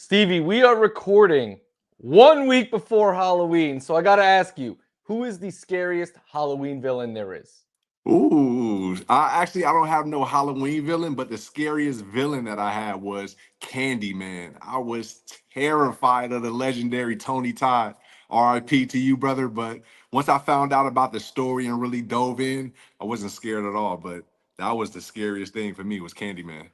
Stevie, we are recording 1 week before Halloween, so I gotta ask you, who is the scariest Halloween villain there is? Ooh, I don't have no Halloween villain, but the scariest villain that I had was Candyman. I was terrified of the legendary Tony Todd. R.I.P. to you, brother. But once I found out about the story and really dove in, I wasn't scared at all. But that was the scariest thing for me was Candyman.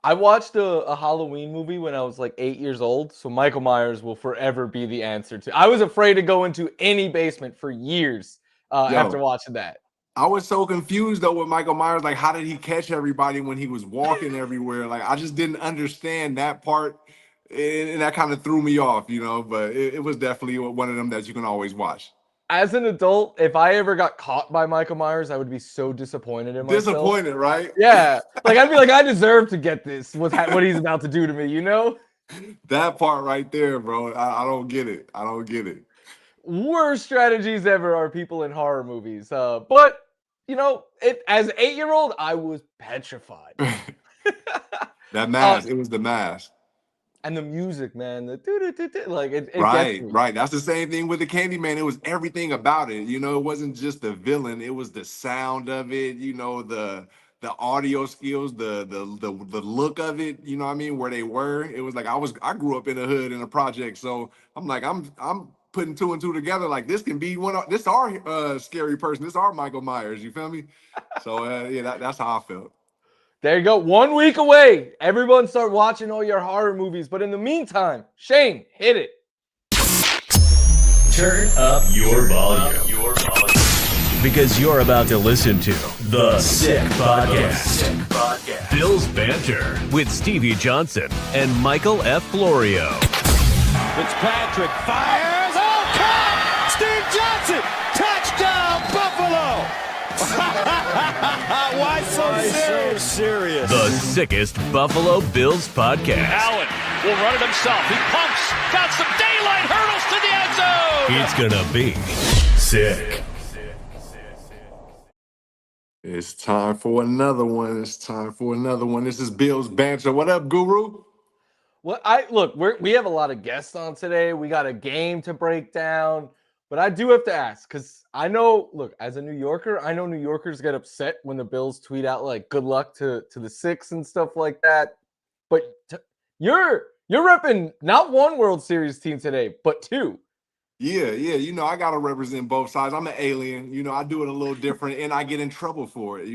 I watched a Halloween movie when I was like 8 years old, so Michael Myers will forever be the answer to. I was afraid to go into any basement for years after Yo, watching that. I was so confused though with Michael Myers. Like, how did he catch everybody when he was walking everywhere? Like, I just didn't understand that part, and that kind of threw me off. But it was definitely one of them that you can always watch. As an adult, if I ever got caught by Michael Myers, I would be so disappointed in myself. Disappointed, right? Yeah, like I'd be like, I deserve to get this. What he's about to do to me, you know? That part right there, bro. I don't get it. I don't get it. Worst strategies ever are people in horror movies. But as an 8 year old, I was petrified. That uh, mask, it was the mask. and the music, man, the doo-doo-doo-doo, like it gets Right, me. right. That's the same thing with the Candyman. It was everything about it. It wasn't just the villain. It was the sound of it. The audio skills, the look of it. You know what I mean? Where they were. It was like I grew up in a hood in a project, so I'm like I'm putting two and two together. Like this can be this our scary person. This our Michael Myers. You feel me? So yeah, that's how I felt. There you go. 1 week away. Everyone start watching all your horror movies. But in the meantime, Shane, hit it. Turn up your volume. Because you're about to listen to The Sick Podcast. Bill's Banter with Stevie Johnson and Michael F. Florio. Fitzpatrick fires. Oh, caught! Steve Johnson! Touchdown, Buffalo! Why so serious? The sickest Buffalo Bills podcast. Allen will run it himself. He pumps. Got some daylight. Hurdles to the end zone. It's gonna be sick. It's time for another one. It's time for another one. This is Bill's Banter. What up, Guru? Well, we have a lot of guests on today. We got a game to break down, but I do have to ask because I know. Look, as a New Yorker, I know New Yorkers get upset when the Bills tweet out like "Good luck to the Six" and stuff like that. But you're repping not one World Series team today, but two. Yeah. I gotta represent both sides. I'm an alien. I do it a little different, and I get in trouble for it.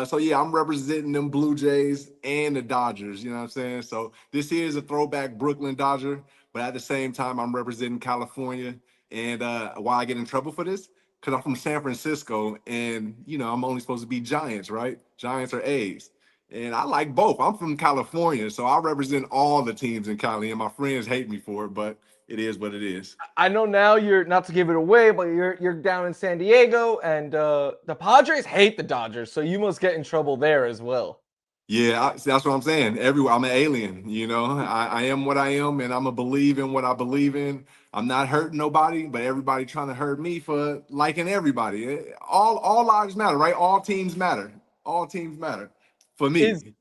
So yeah, I'm representing them Blue Jays and the Dodgers. You know what I'm saying? So this is a throwback Brooklyn Dodger, but at the same time, I'm representing California. And why I get in trouble for this? Because I'm from San Francisco, and I'm only supposed to be Giants, right? Giants or A's. And I like both. I'm from California, so I represent all the teams in Cali, and my friends hate me for it, but it is what it is. I know now you're not to give it away, but you're down in San Diego, and the Padres hate the Dodgers, so you must get in trouble there as well. Yeah, that's what I'm saying. Everywhere, I'm an alien. I am what I am, and I'm a believe in what I believe in. I'm not hurting nobody, but everybody trying to hurt me for liking everybody. All lives matter, right? All teams matter. All teams matter for Is me.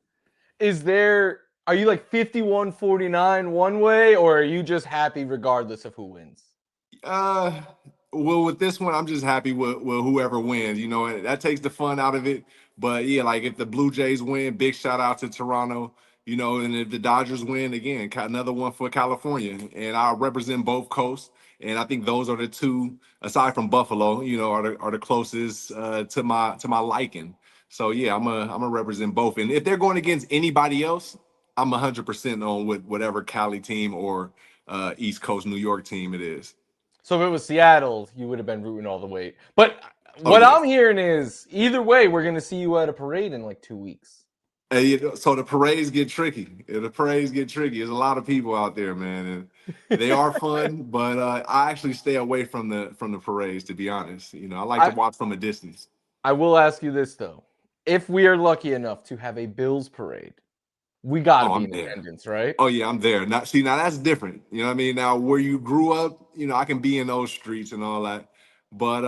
is there? Are you like 51-49 one way, or are you just happy regardless of who wins? Uh, well, with this one, I'm just happy with whoever wins. And that takes the fun out of it. But yeah, like if the Blue Jays win, big shout out to Toronto. And if the Dodgers win again, another one for California. And I represent both coasts. And I think those are the two, aside from Buffalo, are the closest to my liking. So yeah, I'm a represent both. And if they're going against anybody else, I'm 100% on with whatever Cali team or East Coast New York team it is. So if it was Seattle, you would have been rooting all the way. But Oh what yeah. I'm hearing is either way, we're gonna see you at a parade in like 2 weeks. So the parades get tricky. The parades get tricky. There's a lot of people out there, man, and they are fun. But I actually stay away from the parades, to be honest. I like to I watch from a distance. I will ask you this though: if we are lucky enough to have a Bills parade, we got to Oh, be I'm in there. attendance, right? Oh yeah, I'm there. Now that's different. You know what I mean? Now where you grew up, I can be in those streets and all that. But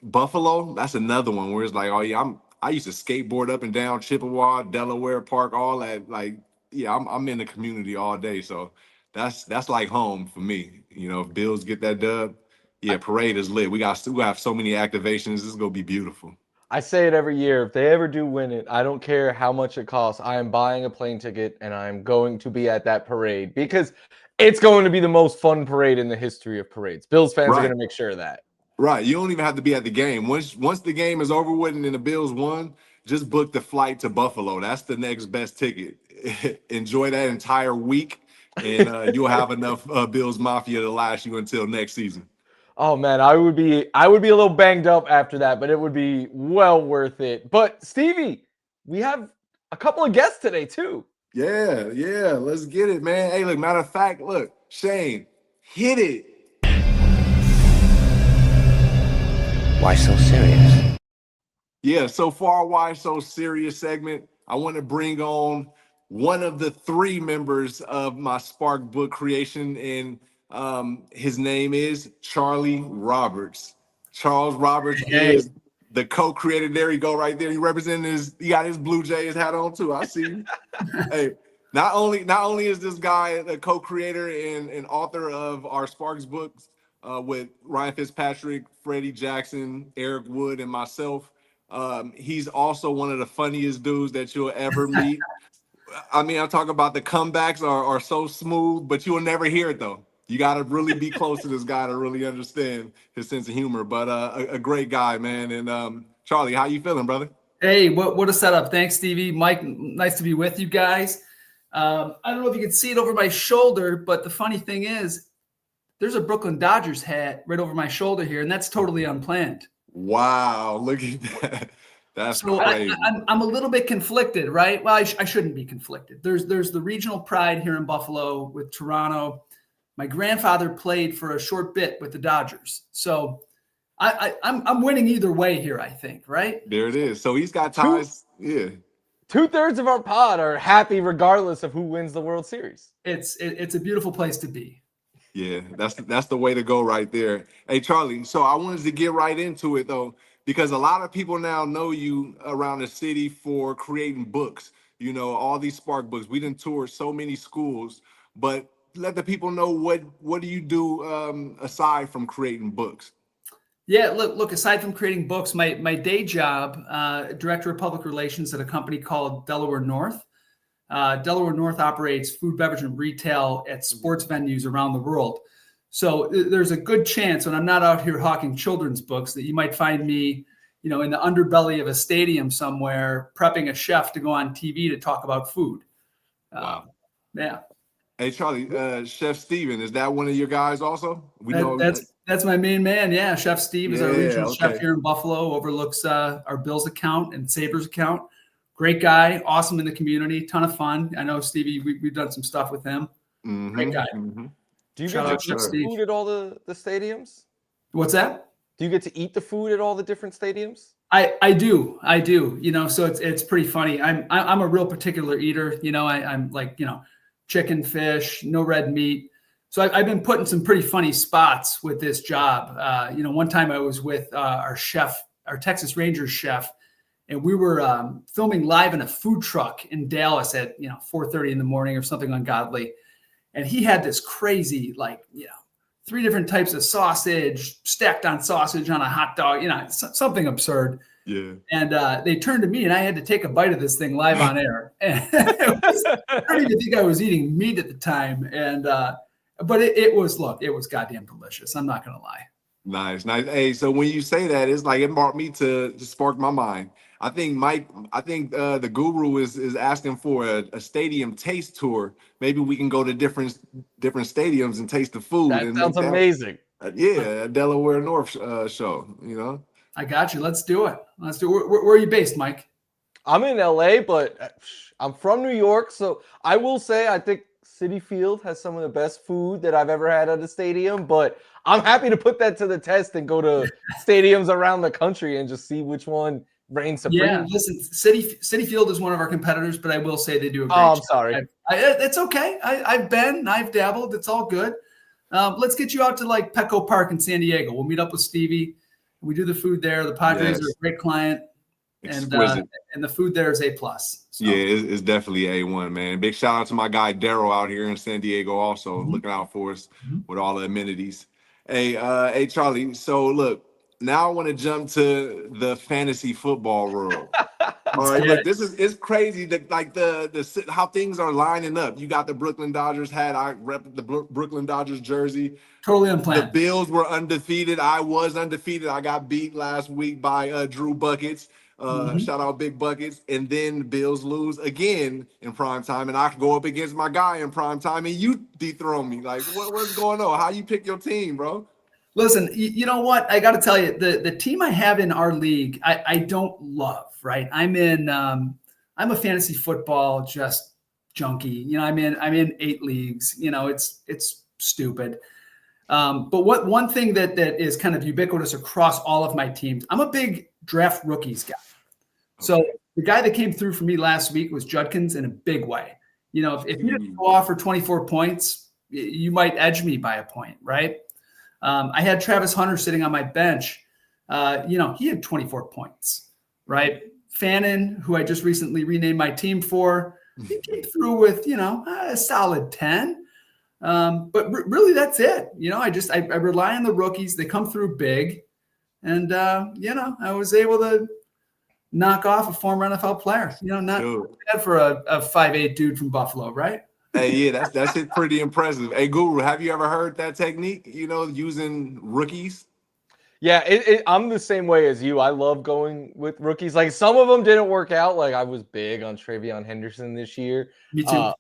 Buffalo, that's another one where it's like, oh yeah, I used to skateboard up and down Chippewa, Delaware Park, all that. Like yeah, I'm in the community all day, so that's like home for me. You know, if Bills get that dub, yeah, parade is lit. We have so many activations. This is gonna be beautiful. I say it every year. If they ever do win it, I don't care how much it costs. I am buying a plane ticket and I'm going to be at that parade because it's going to be the most fun parade in the history of parades. Bills fans are Right. going to make sure of that. Right. You don't even have to be at the game. Once the game is over with and then the Bills won, just book the flight to Buffalo. That's the next best ticket. Enjoy that entire week, and you'll have enough Bills Mafia to last you until next season. Oh man, I would be a little banged up after that, but it would be well worth it. But Stevie, we have a couple of guests today too. Yeah. Let's get it, man. Hey, look, matter of fact, look, Shane, hit it. Why so serious? Yeah, so for our Why So Serious segment, I want to bring on one of the 3 members of my Spark book creation, and his name is Charlie Roberts. Charles Roberts is the co-creator. There you go, right there. He got his Blue Jays hat on too. I see you. Hey, not only is this guy the co-creator and author of our Sparks books with Ryan Fitzpatrick, Freddie Jackson, Eric Wood, and myself. He's also one of the funniest dudes that you'll ever meet. I mean, I'm talking about the comebacks are so smooth, but you will never hear it though. You got to really be close to this guy to really understand his sense of humor. But a great guy, man. And Charlie, how you feeling, brother? Hey, what a setup. Thanks, Stevie. Mike, nice to be with you guys. I don't know if you can see it over my shoulder, but the funny thing is there's a Brooklyn Dodgers hat right over my shoulder here, and that's totally unplanned. Wow, look at that. That's crazy. I'm a little bit conflicted, right? Well, I shouldn't be conflicted. There's the regional pride here in Buffalo with Toronto. My grandfather played for a short bit with the Dodgers. So I'm winning either way here, I think, right? There it is. So he's got ties. Yeah. 2/3 of our pod are happy regardless of who wins the World Series. It's a beautiful place to be. Yeah, that's the way to go right there. Hey, Charlie, so I wanted to get right into it, though, because a lot of people now know you around the city for creating books. You know, all these Spark books. We done toured so many schools, but let the people know what do you do aside from creating books? Yeah, look. Aside from creating books, my day job, director of public relations at a company called Delaware North. Delaware North operates food, beverage, and retail at sports venues around the world. So there's a good chance when I'm not out here hawking children's books that you might find me, in the underbelly of a stadium somewhere, prepping a chef to go on TV to talk about food. Wow. Yeah. Hey, Charlie, Chef Steven, is that one of your guys also? That's my main man. Yeah. Chef Steve is our regional chef here in Buffalo, overlooks our Bills account and Sabres account. Great guy, awesome in the community, ton of fun. I know Stevie, we've done some stuff with him. Mm-hmm, Great guy. Mm-hmm. Do you get to eat the food at all the stadiums? What's that? Do you get to eat the food at all the different stadiums? I do. So it's pretty funny. I'm a real particular eater. I'm like, chicken, fish, no red meat. So I've been put in some pretty funny spots with this job. One time I was with our chef, our Texas Rangers chef, and we were filming live in a food truck in Dallas at 4:30 in the morning or something ungodly. And he had this crazy 3 different types of sausage stacked on sausage on a hot dog, something absurd. Yeah. And they turned to me, and I had to take a bite of this thing live on air. And I don't even think I was eating meat at the time. And but it was goddamn delicious. I'm not gonna lie. Nice. Hey, so when you say that, it's like it brought me to spark my mind. I think the guru is asking for a stadium taste tour. Maybe we can go to different stadiums and taste the food. That sounds amazing. A Delaware North show. I got you. Let's do it. Where are you based, Mike? I'm in LA, but I'm from New York, so I will say I think Citi Field has some of the best food that I've ever had at a stadium, but I'm happy to put that to the test and go to stadiums around the country and just see which one reigns supreme. Yeah, listen, Citi Field is one of our competitors, but I will say they do a great job. I'm sorry. It's okay. I've dabbled. It's all good. Let's get you out to like Petco Park in San Diego. We'll meet up with Stevie. We do the food there. The Padres are a great client. Exquisite. And the food there is A+. So. Yeah, it's definitely A1, man. Big shout out to my guy Daryl out here in San Diego, also looking out for us with all the amenities. Hey, Charlie. So look, now I want to jump to the fantasy football world. All right, look, it's crazy that like the how things are lining up. You got the Brooklyn Dodgers hat. I rep the Brooklyn Dodgers jersey. Totally unplanned. The Bills were undefeated. I was undefeated. I got beat last week by Drew Buckets. Shout out Big Buckets. And then the Bills lose again in prime time, and I go up against my guy in prime time, and you dethrone me. Like, what's going on? How you pick your team, bro? Listen, you know what? I got to tell you, the team I have in our league, I don't love. Right? I'm a fantasy football just junkie. You know, I'm in 8 leagues. You know, it's stupid. But one thing that is kind of ubiquitous across all of my teams, I'm a big draft rookies guy. So the guy that came through for me last week was Judkins in a big way. You know, if you didn't go off for 24 points, you might edge me by a point, right? I had Travis Hunter sitting on my bench. You know, he had 24 points, right? Fannin, who I just recently renamed my team for, he came through with, you know, a solid 10. But really, that's it. You know, I rely on the rookies. They come through big. And, you know, I was able to knock off a former NFL player. You know, not bad for a 5'8" dude from Buffalo, right? Hey, yeah, that's it. Pretty impressive. Hey, Guru, have you ever heard that technique, you know, using rookies? Yeah, I'm the same way as you. I love going with rookies. Like, some of them didn't work out. Like, I was big on Travion Henderson this year. Me too.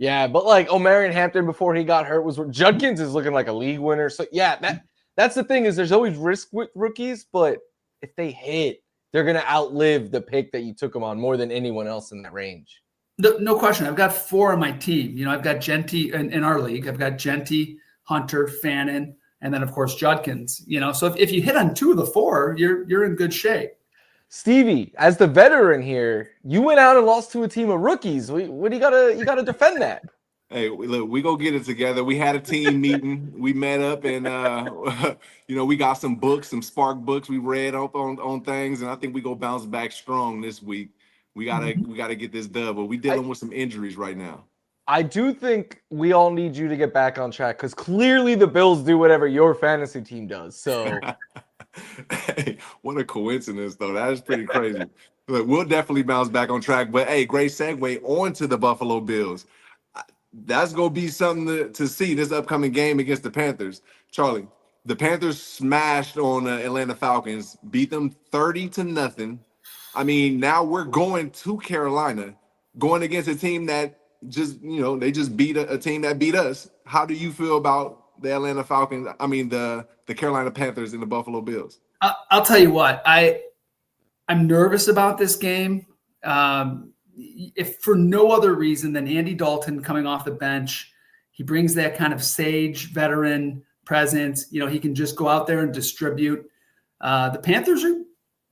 Yeah, but like Omarion Hampton before he got hurt Judkins is looking like a league winner. So yeah, that's the thing is there's always risk with rookies, but if they hit, they're gonna outlive the pick that you took them on more than anyone else in that range. No question. I've got 4 on my team. You know, I've got Genty in our league. I've got Genty, Hunter, Fannin, and then of course Judkins. You know, so if you hit on 2 of the 4, you're in good shape. Stevie, as the veteran here, you went out and lost to a team of rookies. What do you gotta defend that? Hey, look, we go get it together. We had a team meeting. We met up, and you know, we got some books, some Spark books. We read up on things, and I think we go bounce back strong this week. We gotta get this dub, but we dealing with some injuries right now. I do think we all need you to get back on track because clearly the Bills do whatever your fantasy team does. So. Hey, what a coincidence, though. That is pretty crazy. Look, we'll definitely bounce back on track. But, hey, great segue on to the Buffalo Bills. That's going to be something to see this upcoming game against the Panthers. Charlie, the Panthers smashed on Atlanta Falcons, beat them 30-0. I mean, now we're going to Carolina, going against a team that just, you know, they just beat a team that beat us. How do you feel about the Atlanta Falcons, the Carolina Panthers and the Buffalo Bills? I'll tell you what, I'm nervous about this game. If for no other reason than Andy Dalton coming off the bench, he brings that kind of sage veteran presence. You know, he can just go out there and distribute. The Panthers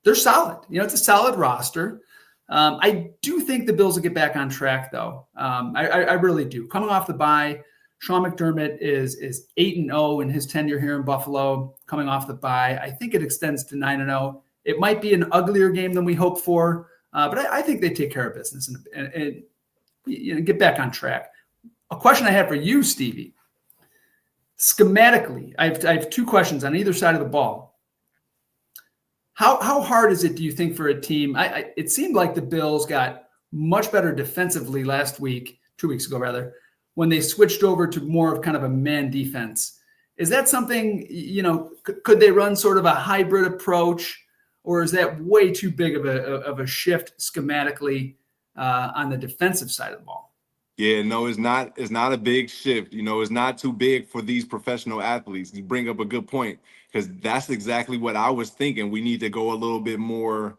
they're solid. You know, it's a solid roster. I do think the Bills will get back on track, though. I really do. Coming off the bye, Sean McDermott is 8-0 in his tenure here in Buffalo, coming off the bye. I think it extends to 9-0. It might be an uglier game than we hope for, but I think they take care of business and you know, get back on track. A question I have for you, Stevie. Schematically, I have 2 questions on either side of the ball. How hard is it, do you think, for a team? It seemed like the Bills got much better defensively last week, 2 weeks ago rather, when they switched over to more of kind of a man defense. Is that something, you know, could they run sort of a hybrid approach, or is that way too big of a shift schematically on the defensive side of the ball? Yeah, no, it's not a big shift. You know, it's not too big for these professional athletes. You bring up a good point, because that's exactly what I was thinking. We need to go a little bit more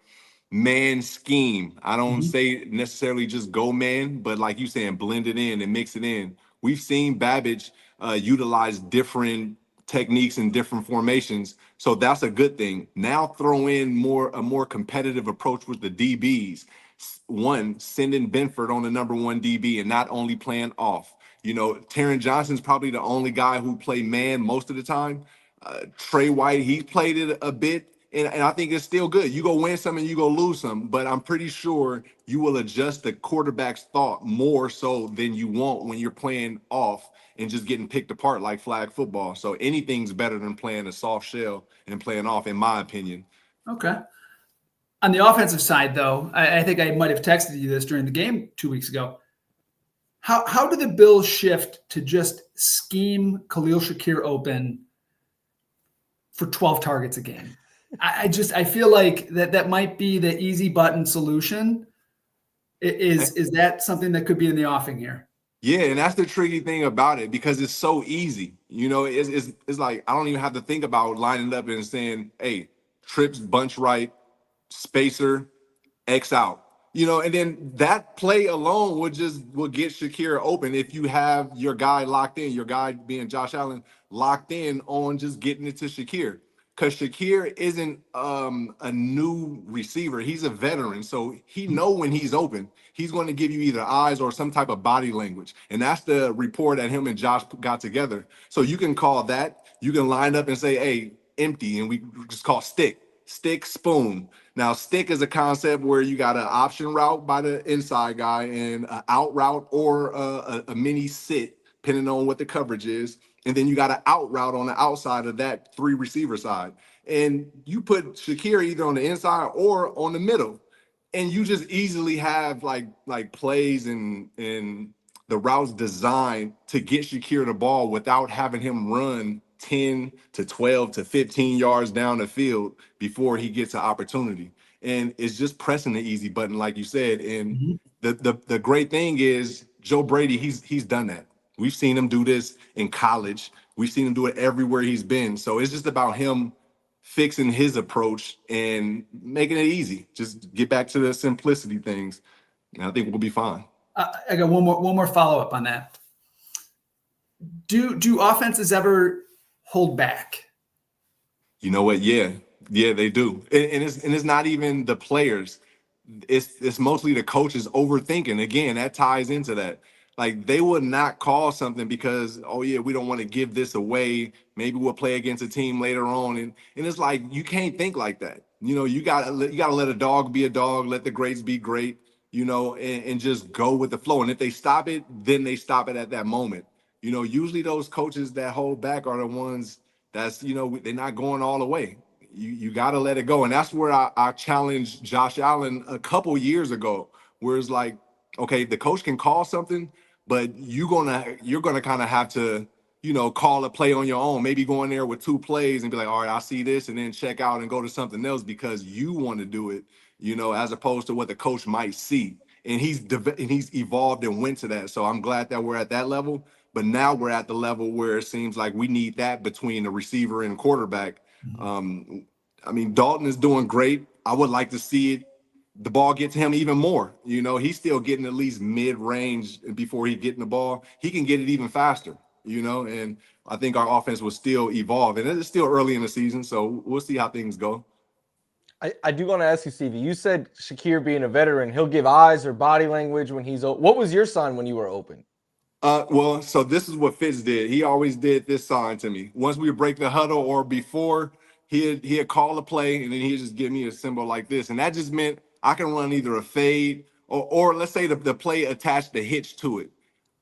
man scheme. I don't say necessarily just go man, but like you saying, blend it in and mix it in. We've seen Babbage utilize different techniques and different formations, so that's a good thing. Now throw in a more competitive approach with the DBs. One, sending Benford on the number 1 DB and not only playing off. You know, Taron Johnson's probably the only guy who played man most of the time. Trey White, he played it a bit. And I think it's still good. You go win some and you go lose some, but I'm pretty sure you will adjust the quarterback's thought more so than you won't when you're playing off and just getting picked apart like flag football. So anything's better than playing a soft shell and playing off, in my opinion. Okay. On the offensive side, though, I think I might have texted you this during the game 2 weeks ago. How do the Bills shift to just scheme Khalil Shakir open for 12 targets a game? I feel like that might be the easy button solution. Is that something that could be in the offing here? Yeah, and that's the tricky thing about it because it's so easy. It's like I don't even have to think about lining up and saying, hey, trips, bunch right, spacer, X out. And then that play alone will get Shakir open if you have your guy locked in, your guy being Josh Allen locked in on just getting it to Shakir. Because Shakir isn't a new receiver. He's a veteran. So he know when he's open, he's going to give you either eyes or some type of body language. And that's the report that him and Josh got together. So you can call that. You can line up and say, hey, empty. And we just call stick, spoon. Now, stick is a concept where you got an option route by the inside guy and an out route or a mini sit, depending on what the coverage is. And then you got an out route on the outside of that 3 receiver side. And you put Shakir either on the inside or on the middle. And you just easily have like plays and the routes designed to get Shakir the ball without having him run 10 to 12 to 15 yards down the field before he gets an opportunity. And it's just pressing the easy button, like you said. And the great thing is Joe Brady, he's done that. We've seen him do this in college. We've seen him do it everywhere he's been. So it's just about him fixing his approach and making it easy. Just get back to the simplicity things. And I think we'll be fine. I got one more follow-up on that. Do offenses ever hold back? You know what? Yeah, they do. And it's not even the players. It's mostly the coaches overthinking. Again, that ties into that. Like they would not call something because, oh yeah, we don't want to give this away. Maybe we'll play against a team later on. And it's like you can't think like that. You gotta let a dog be a dog, let the greats be great, and just go with the flow. And if they stop it, then they stop it at that moment. Usually those coaches that hold back are the ones that's, they're not going all the way. You got to let it go. And that's where I challenged Josh Allen a couple years ago, where it's like, okay, the coach can call something, but you're gonna kind of have to, call a play on your own. Maybe go in there with 2 plays and be like, all right, I see this, and then check out and go to something else because you want to do it, as opposed to what the coach might see. And he's evolved and went to that. So I'm glad that we're at that level. But now we're at the level where it seems like we need that between the receiver and quarterback. Dalton is doing great. I would like to see the ball get to him even more. He's still getting at least mid-range before he getting the ball. He can get it even faster, and I think our offense will still evolve. And it's still early in the season, so we'll see how things go. I do want to ask you, Stevie, you said Shakir being a veteran, he'll give eyes or body language when he's open. What was your sign when you were open? Well, so this is what Fitz did. He always did this sign to me. Once we would break the huddle or before, he'd call a play, and then he'd just give me a symbol like this. And that just meant I can run either a fade or let's say the play attached the hitch to it.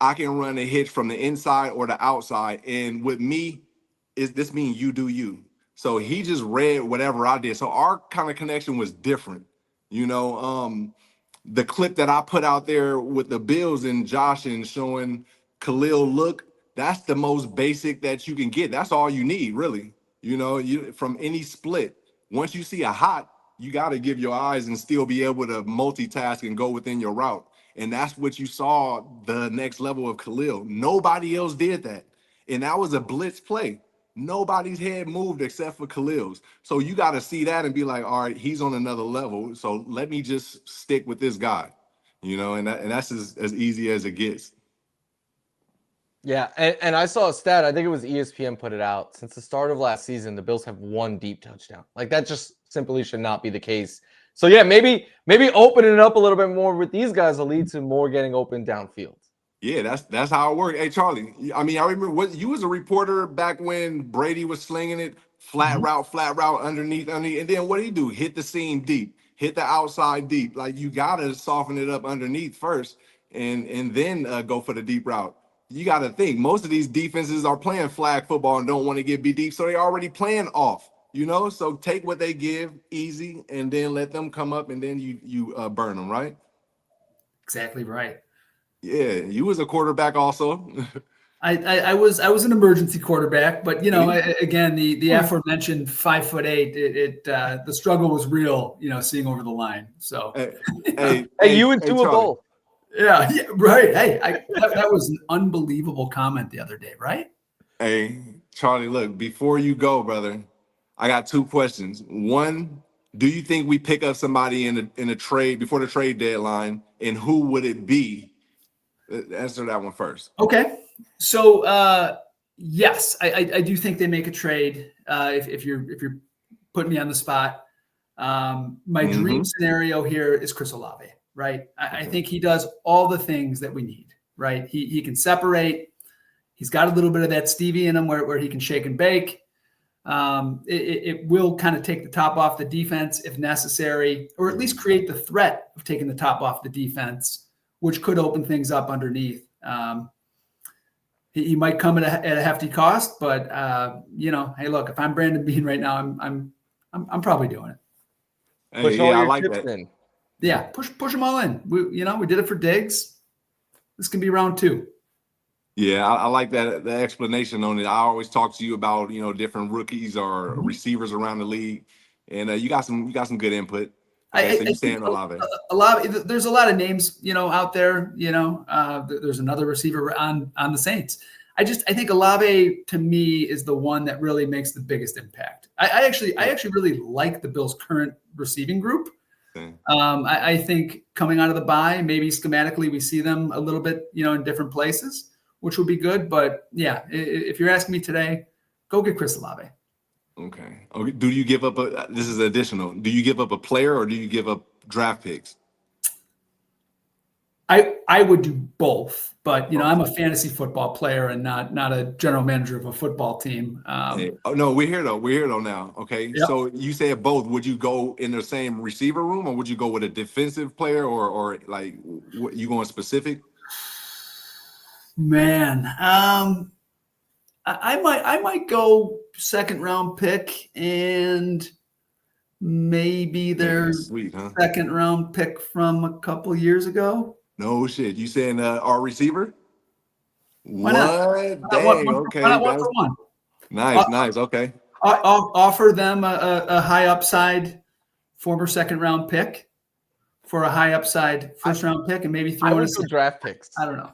I can run a hitch from the inside or the outside. And with me, this means you do you. So he just read whatever I did. So our kind of connection was different. The clip that I put out there with the Bills and Josh and showing Khalil look, that's the most basic that you can get. That's all you need, really. From any split. Once you see a hot, you got to give your eyes and still be able to multitask and go within your route. And that's what you saw the next level of Khalil. Nobody else did that. And that was a blitz play. Nobody's head moved except for Khalil's. So you got to see that and be like, all right, he's on another level. So let me just stick with this guy, and that's as easy as it gets. Yeah, and I saw a stat. I think it was ESPN put it out. Since the start of last season, the Bills have 1 deep touchdown. Like that just simply should not be the case. So yeah, maybe opening it up a little bit more with these guys will lead to more getting open downfield. Yeah, that's how it worked. Hey, Charlie, I remember you was a reporter back when Brady was slinging it. flat route, underneath. And then what do? Hit the seam deep, hit the outside deep. Like, you gotta soften it up underneath first, and then go for the deep route. You got to think most of these defenses are playing flag football and don't want to get beat deep, so they already playing off. So take what they give easy, and then let them come up, and then you burn them, right? Exactly right. Yeah, you was a quarterback also. I was an emergency quarterback, but again, the aforementioned 5'8", the struggle was real, seeing over the line. So hey, you would do a both. Yeah, right. Hey, that was an unbelievable comment the other day, right? Hey, Charlie, look, before you go, brother, I got 2 questions. One, do you think we pick up somebody in a trade before the trade deadline, and who would it be? Answer that one first. Okay. So yes, I do think they make a trade. If you're putting me on the spot, my dream scenario here is Chris Olave, right? I think he does all the things that we need, right? He can separate. He's got a little bit of that Stevie in him where he can shake and bake. It will kind of take the top off the defense if necessary, or at least create the threat of taking the top off the defense, which could open things up underneath. He might come at a hefty cost, but hey, look, if I'm Brandon Beane right now, I'm probably doing it. Push all your chips in. Yeah, push them all in. We did it for Diggs. This can be round 2. Yeah, I like that the explanation on it. I always talk to you about different rookies or receivers around the league, and you got some good input. Okay, so you're saying Olave. There's a lot of names out there. There's another receiver on the Saints. I think Olave to me is the one that really makes the biggest impact. I actually really like the Bills' current receiving group. I think coming out of the bye, maybe schematically we see them a little bit, in different places, which would be good. But yeah, if you're asking me today, go get Chris Olave. Okay. Do you give up this is additional. Do you give up a player or do you give up draft picks? I would do both, but I'm a fantasy football player and not a general manager of a football team. No, we're here though now. Okay. Yep. So you said both. Would you go in the same receiver room, or would you go with a defensive player, or like you going specific? Man, I might go 2nd round pick and maybe their second round pick from a couple years ago. No shit. You saying our receiver? Why not? Dang, okay. Why not 1 for 1? Nice. Okay. I'll offer them a high upside former 2nd round pick for a high upside 1st round pick, and maybe throw in a draft picks. I don't know.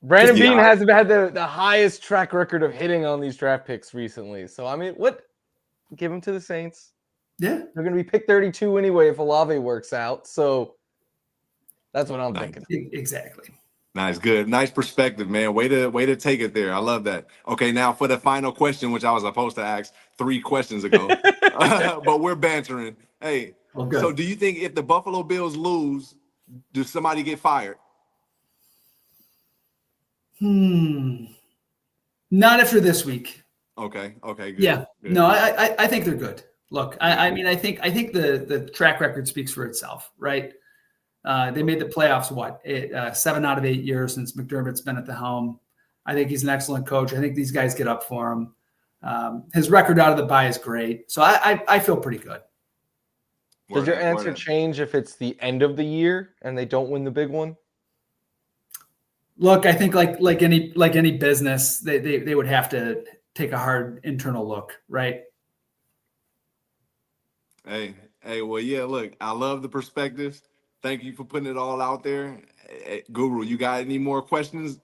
Brandon Beane hasn't had the highest track record of hitting on these draft picks recently. So, I mean, give him to the Saints. Yeah. They're going to be pick 32 anyway if Olave works out. So, that's what I'm thinking. Exactly. Nice. Good. Nice perspective, man. Way to take it there. I love that. Okay, now for the final question, which I was supposed to ask 3 questions ago. But we're bantering. Hey, so do you think if the Buffalo Bills lose, does somebody get fired? Not after this week. Okay. Good. Yeah. Good. No, I think they're good. Look, I think the track record speaks for itself, right? They made the playoffs, 7 out of 8 years since McDermott's been at the helm. I think he's an excellent coach. I think these guys get up for him. His record out of the bye is great. So I feel pretty good. Does your answer change if it's the end of the year and they don't win the big one? Look, I think like any business, they would have to take a hard internal look, right? Hey, well, yeah, look, I love the perspectives. Thank you for putting it all out there. Hey, Guru, you got any more questions?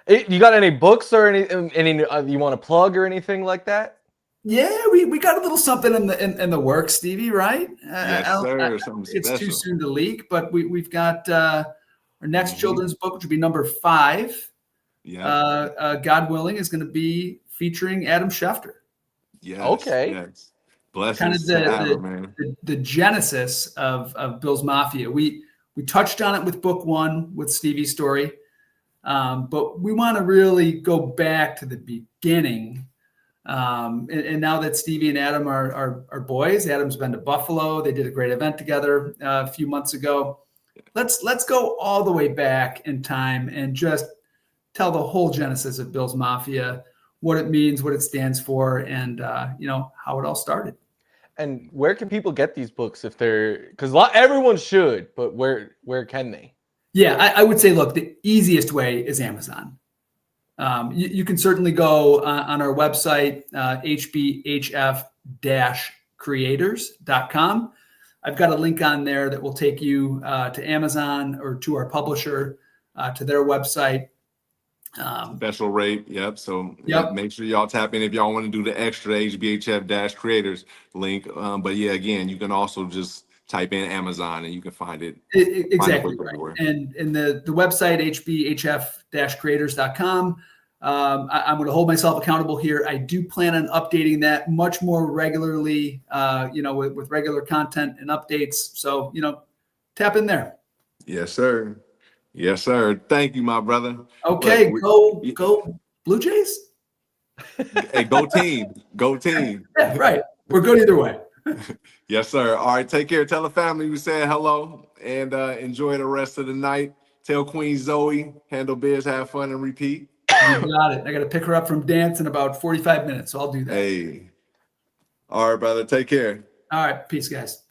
You got any books or any you want to plug or anything like that? Yeah, we got a little something in the works, Stevie, right? Yes, sir. It's too soon to leak, but we've got our next children's book, which will be number 5. Yeah. God willing, is going to be featuring Adam Schefter. Yes. Okay. Yes. Blessings kind of the genesis of Bills Mafia. We touched on it with book 1 with Stevie's story, but we want to really go back to the beginning And now that Stevie and Adam are boys, Adam's been to Buffalo. They did a great event together a few months ago. Let's go all the way back in time and just tell the whole genesis of Bills Mafia, what it means, what it stands for, and how it all started. And where can people get these books if they're, because everyone should, but where can they? Yeah, I would say, look, the easiest way is Amazon. You can certainly go on our website, hbhf-creators.com. I've got a link on there that will take you to Amazon or to our publisher, to their website. Special rate. Yep. So Yep. Make sure y'all tap in if y'all want to do the extra HBHF-creators link. But yeah, again, you can also just type in Amazon and you can find it. Exactly right. And the website, hbhf-creators.com. I'm going to hold myself accountable here. I do plan on updating that much more regularly, with regular content and updates. So, tap in there. Yes, sir. Yes, sir. Thank you, my brother. Okay, go Blue Jays. Hey, go team. Go team. Yeah, right. We're good either way. Yes, sir. All right, take care. Tell the family we said hello and enjoy the rest of the night. Tell Queen Zoe, handle biz, have fun, and repeat. You got it. I got to pick her up from dance in about 45 minutes, so I'll do that. Hey. All right, brother. Take care. All right. Peace, guys.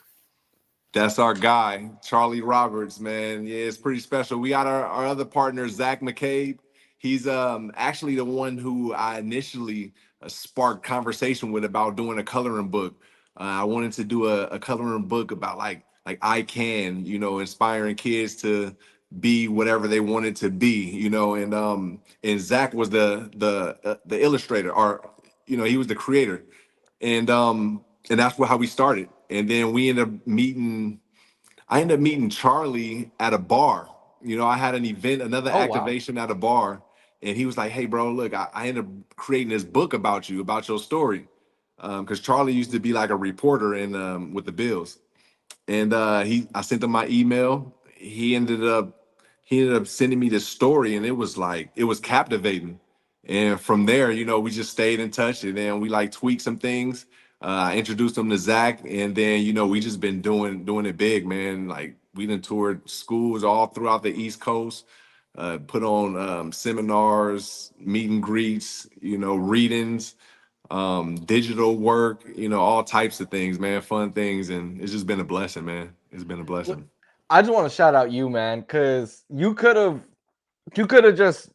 That's our guy, Charlie Roberts, man. Yeah, it's pretty special. We got our other partner, Zach McCabe. He's actually the one who I initially sparked conversation with about doing a coloring book. I wanted to do a coloring book about like I can, inspiring kids to be whatever they wanted to be, and Zach was the illustrator, or he was the creator, and that's how we started. And then I ended up meeting Charlie at a bar. I had an event, another activation at a bar, and he was like, "Hey, bro, look, I ended up creating this book about you, about your story." Because Charlie used to be like a reporter with the Bills. And I sent him my email. He ended up sending me this story, and it was captivating. And from there, we just stayed in touch, and then we tweaked some things. I introduced him to Zach, and then we just been doing it big, man. We done toured schools all throughout the East Coast, put on seminars, meet and greets, readings, digital work, all types of things, man, fun things, and it's just been a blessing, man. It's been a blessing. I just want to shout out you, man, because you could have just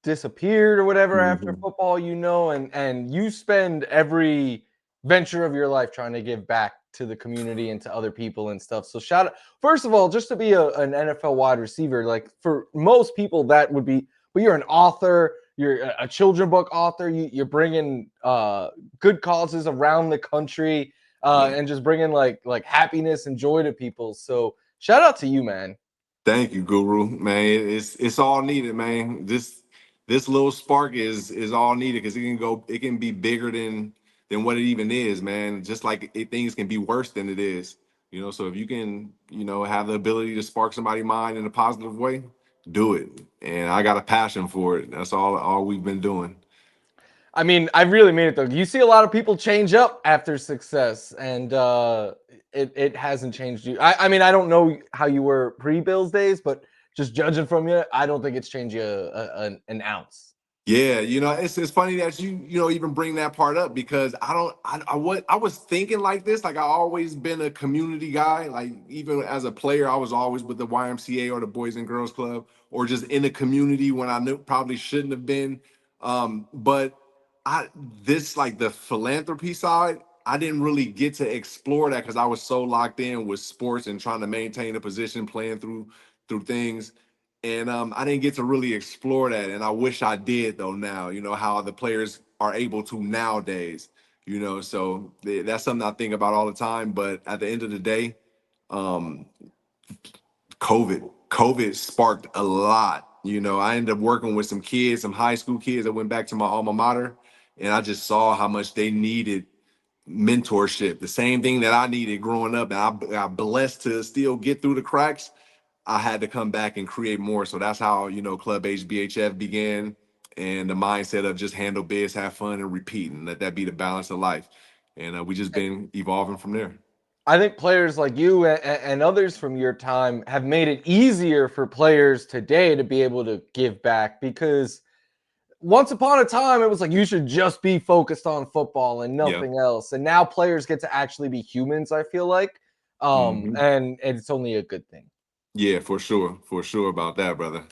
disappeared or whatever after football, and you spend every venture of your life trying to give back to the community and to other people and stuff. So shout out, first of all, just to be an NFL wide receiver, like for most people that would be, but you're an author, you're a children book author, you're bringing good causes around the country, and just bringing like happiness and joy to people. So shout out to you, man. Thank you, Guru, man. It's all needed, man. This little spark is all needed, because it can be bigger than what it even is, man. Just like things can be worse than it is, so if you can, have the ability to spark somebody's mind in a positive way, do it. And I got a passion for it. That's all we've been doing. I mean, I really mean it though. You see a lot of people change up after success, and it hasn't changed you. I mean, I don't know how you were pre-Bills days, but just judging from you, I don't think it's changed you an ounce. Yeah, it's funny that you even bring that part up, because I was thinking like this. Like, I always been a community guy. Like, even as a player, I was always with the YMCA or the Boys and Girls Club, or just in the community when I knew probably shouldn't have been. But the philanthropy side, I didn't really get to explore that because I was so locked in with sports and trying to maintain a position, playing through things. And I didn't get to really explore that. And I wish I did, though, now, how the players are able to nowadays, so that's something I think about all the time. But at the end of the day, COVID sparked a lot. I ended up working with some kids, some high school kids that went back to my alma mater, and I just saw how much they needed mentorship, the same thing that I needed growing up. And I got blessed to still get through the cracks. I had to come back and create more. So that's how, Club HBHF began. and the mindset of just handle biz, have fun, and repeat, and let that be the balance of life. And we just been evolving from there. I think players like you and others from your time have made it easier for players today to be able to give back, because once upon a time it was like you should just be focused on football and Yeah. nothing else. And now players get to actually be humans, I feel like. And it's only a good thing. Yeah, for sure about that, brother.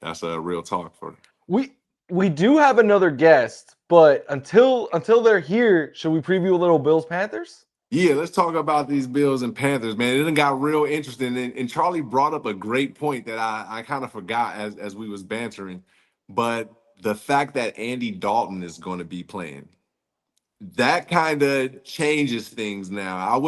That's a real talk for. We do have another guest, but until they're here, should we preview a little Bills Panthers? Yeah, let's talk about these Bills and Panthers, man. It done got real interesting, and Charlie brought up a great point that I kind of forgot as we was bantering. But the fact that Andy Dalton is going to be playing, that kind of changes things now.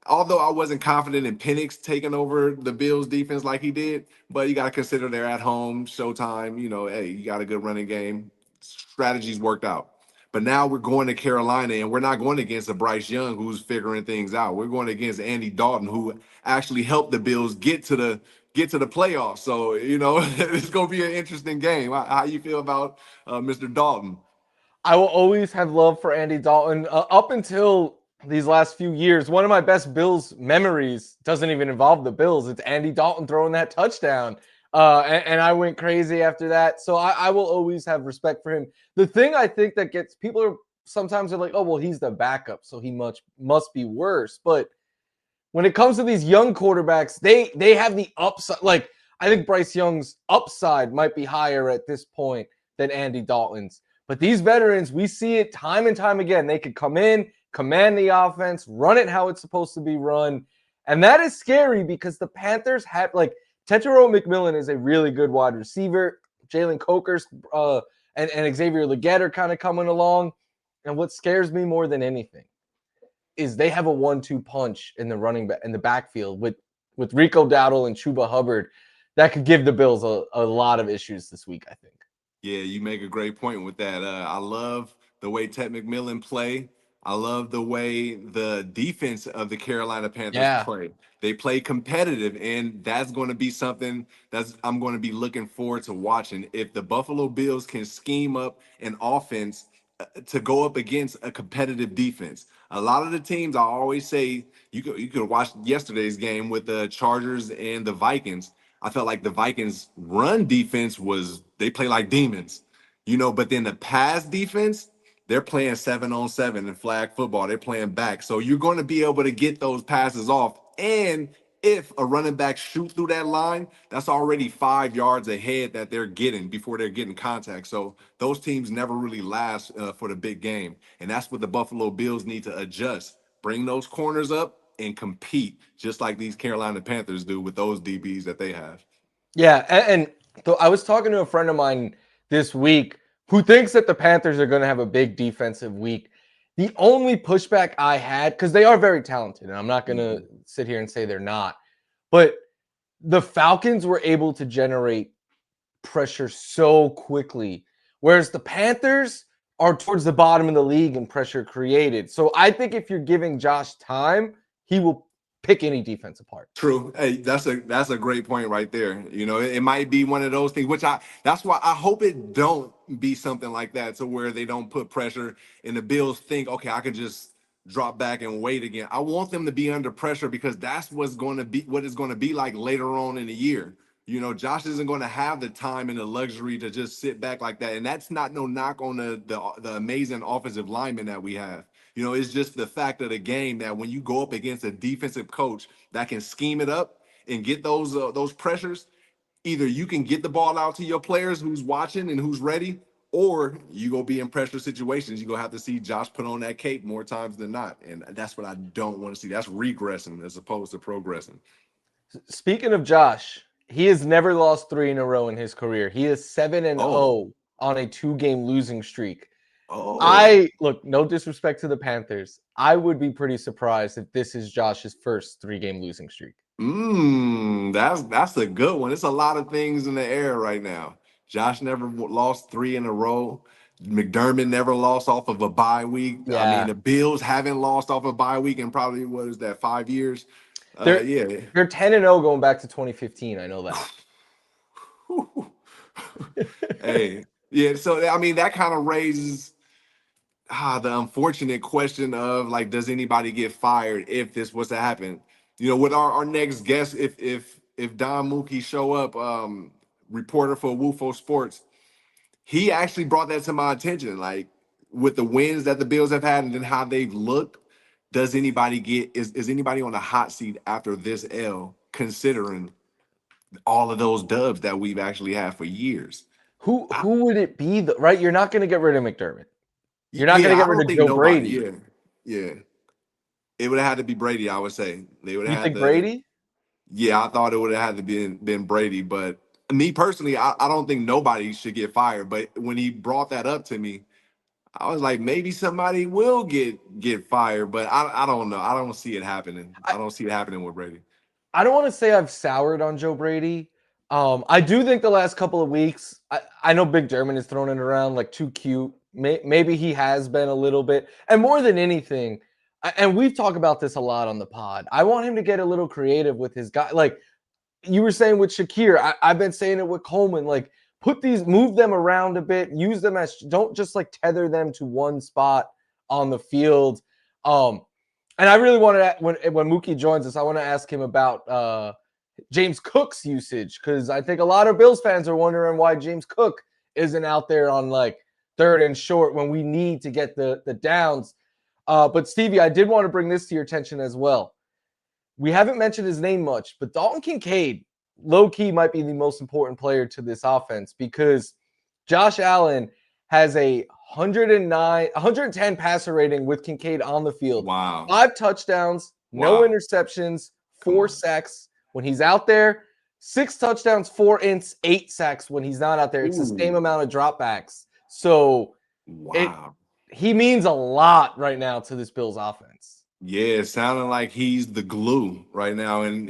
Although I wasn't confident in Penix taking over the Bills defense like he did, but you got to consider they're at home, Showtime. Hey, you got a good running game. Strategies worked out. But now we're going to Carolina, and we're not going against a Bryce Young who's figuring things out. We're going against Andy Dalton, who actually helped the Bills get to the playoffs. So it's going to be an interesting game. How you feel about Mr. Dalton? I will always have love for Andy Dalton. Up until these last few years, one of my best Bills memories doesn't even involve the Bills. It's Andy Dalton throwing that touchdown. And I went crazy after that. So I will always have respect for him. The thing I think that gets people are sometimes they're like, oh, well, he's the backup, so he must be worse. But when it comes to these young quarterbacks, they have the upside. Like, I think Bryce Young's upside might be higher at this point than Andy Dalton's. But these veterans, we see it time and time again. They could come in, command the offense, run it how it's supposed to be run. And that is scary because the Panthers have, like, Tetairoa McMillan is a really good wide receiver. Jalen Coker's and Xavier Legette are kind of coming along. And what scares me more than anything is they have a 1-2 punch in the running back in the backfield with Rico Dowdle and Chuba Hubbard that could give the Bills a lot of issues this week, I think. Yeah, you make a great point with that. I love the way Ted McMillan play. I love the way the defense of the Carolina Panthers play. They play competitive, and that's going to be something I'm going to be looking forward to watching. If the Buffalo Bills can scheme up an offense to go up against a competitive defense. A lot of the teams, I always say, you could watch yesterday's game with the Chargers and the Vikings. I felt like the Vikings run defense they play like demons, but then the pass defense, they're playing 7-on-7 in flag football. They're playing back. So you're going to be able to get those passes off. And if a running back shoot through that line, that's already 5 yards ahead that they're getting before they're getting contact. So those teams never really last for the big game. And that's what the Buffalo Bills need to adjust. Bring those corners up and compete just like these Carolina Panthers do with those DBs that they have. Yeah, and so I was talking to a friend of mine this week who thinks that the Panthers are going to have a big defensive week. The only pushback I had, because they are very talented, and I'm not going to sit here and say they're not, but the Falcons were able to generate pressure so quickly, whereas the Panthers are towards the bottom of the league in pressure created. So I think if you're giving Josh time, he will pick any defense apart. True. Hey, that's a great point right there. It might be one of those things, that's why I hope it don't be something like that, to where they don't put pressure and the Bills think, okay, I can just drop back and wait again. I want them to be under pressure, because that's what it's going to be like later on in the year. Josh isn't going to have the time and the luxury to just sit back like that. And that's not no knock on the amazing offensive linemen that we have. It's just the fact of the game that when you go up against a defensive coach that can scheme it up and get those pressures, either you can get the ball out to your players who's watching and who's ready, or you go be in pressure situations. You're going to have to see Josh put on that cape more times than not. And that's what I don't want to see. That's regressing as opposed to progressing. Speaking of Josh, he has never lost 3 in a row in his career. He is 7-0 on a 2-game losing streak. Look, no disrespect to the Panthers. I would be pretty surprised if this is Josh's first 3-game losing streak. That's a good one. It's a lot of things in the air right now. Josh never lost 3 in a row. McDermott never lost off of a bye week. Yeah. I mean, the Bills haven't lost off a bye week in probably, 5 years? They're 10-0 going back to 2015. I know that. Hey, Yeah, so I mean that kind of raises the unfortunate question of like, does anybody get fired if this was to happen? With our next guest, if Don Mookie show up, reporter for WUFO Sports, he actually brought that to my attention. Like with the wins that the Bills have had and then how they've looked, does anybody is anybody on the hot seat after this L, considering all of those dubs that we've actually had for years? Who would it be? Right, you're not going to get rid of McDermott. You're not going to Yeah, I get rid don't of think Joe nobody. Brady. Yeah. It would have had to be Brady, I would say. They would You have had think to. Brady? Yeah, I thought it would have had to been Brady, but me personally, I don't think nobody should get fired. But when he brought that up to me, I was like, maybe somebody will get fired, but I don't know. I don't see it happening. I don't see it happening with Brady. I don't want to say I've soured on Joe Brady. I do think the last couple of weeks, I know Big German is throwing it around like too cute. Maybe he has been a little bit. And more than anything, and we've talked about this a lot on the pod, I want him to get a little creative with his guy. Like you were saying with Shakir, I've been saying it with Coleman. Like move them around a bit, use them as, don't just like tether them to one spot on the field. And I really wanted to, when Mookie joins us, I want to ask him about James Cook's usage, because I think a lot of Bills fans are wondering why James Cook isn't out there on like third and short when we need to get the downs. But Stevie, I did want to bring this to your attention as well. We haven't mentioned his name much, but Dalton Kincaid, low-key, might be the most important player to this offense, because Josh Allen has a 110 passer rating with Kincaid on the field. Wow. 5 touchdowns, no interceptions, 4 sacks when he's out there, 6 touchdowns, 8 sacks when he's not out there. It's the same amount of dropbacks. So he means a lot right now to this Bills offense. Yeah, it sounding like he's the glue right now, and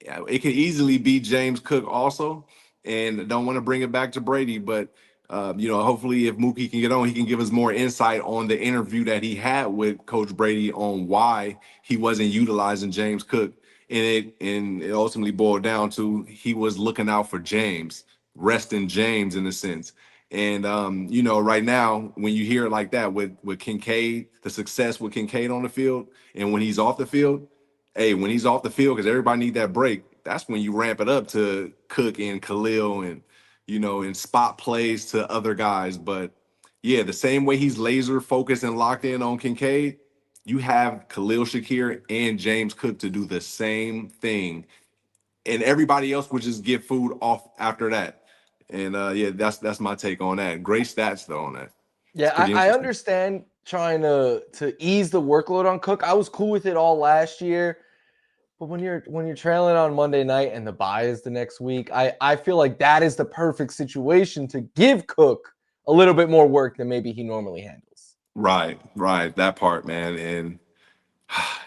it could easily be James Cook also. And I don't want to bring it back to Brady, but hopefully if Mookie can get on, he can give us more insight on the interview that he had with Coach Brady on why he wasn't utilizing James Cook. And it ultimately boiled down to he was looking out for James, resting James in a sense. And right now, when you hear it like that with Kincaid, the success with Kincaid on the field, and when he's off the field, because everybody need that break, that's when you ramp it up to Cook and Khalil and and spot plays to other guys. But yeah, the same way he's laser focused and locked in on Kincaid, you have Khalil, Shakir, and James Cook to do the same thing, and everybody else would just get food off after that. And that's my take on that. Great stats though on that. Yeah, I understand trying to ease the workload on Cook. I was cool with it all last year, but when you're trailing on Monday night and the bye is the next week, I feel like that is the perfect situation to give Cook a little bit more work than maybe he normally handles. Right, that part, man. And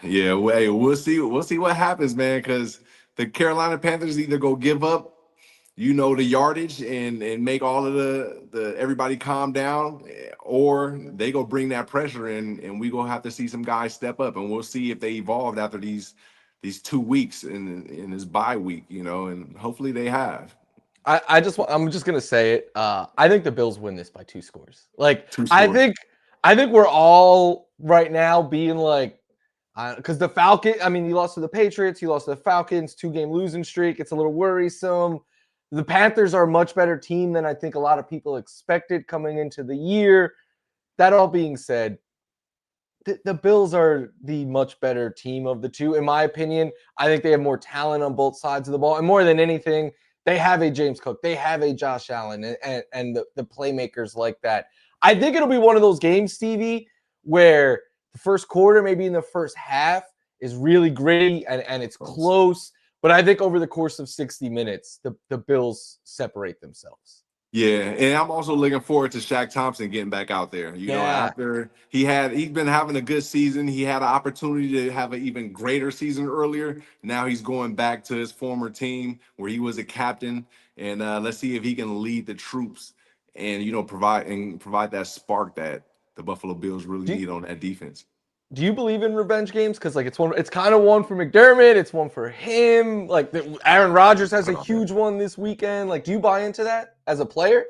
yeah, we'll see what happens, man, because the Carolina Panthers either go give up the yardage and make all of the everybody calm down, or they go bring that pressure in, and we gonna have to see some guys step up, and we'll see if they evolved after these 2 weeks in this bye week, and hopefully they have. I'm just gonna say it. I think the Bills win this by 2 scores. Like 2 scores. I think we're all right now being like, because the Falcons, I mean, you lost to the Patriots, you lost to the Falcons, 2-game losing streak. It's a little worrisome. The Panthers are a much better team than I think a lot of people expected coming into the year. That all being said, the Bills are the much better team of the two, in my opinion. I think they have more talent on both sides of the ball. And more than anything, they have a James Cook. They have a Josh Allen and the playmakers like that. I think it'll be one of those games, Stevie, where the first quarter, maybe in the first half, is really gritty and it's close. But I think over the course of 60 minutes, the Bills separate themselves. Yeah, and I'm also looking forward to Shaq Thompson getting back out there. After he's been having a good season. He had an opportunity to have an even greater season earlier. Now he's going back to his former team where he was a captain. And let's see if he can lead the troops and provide that spark that the Buffalo Bills really need on that defense. Do you believe in revenge games? Because it's kind of one for McDermott, it's one for him. Like Aaron Rodgers has a huge one this weekend. Like, do you buy into that as a player?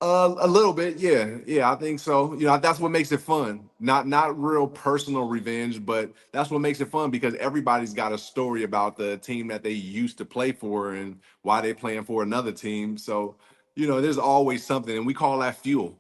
A little bit, yeah, I think so. That's what makes it fun. Not real personal revenge, but that's what makes it fun because everybody's got a story about the team that they used to play for and why they're playing for another team. So, there's always something, and we call that fuel.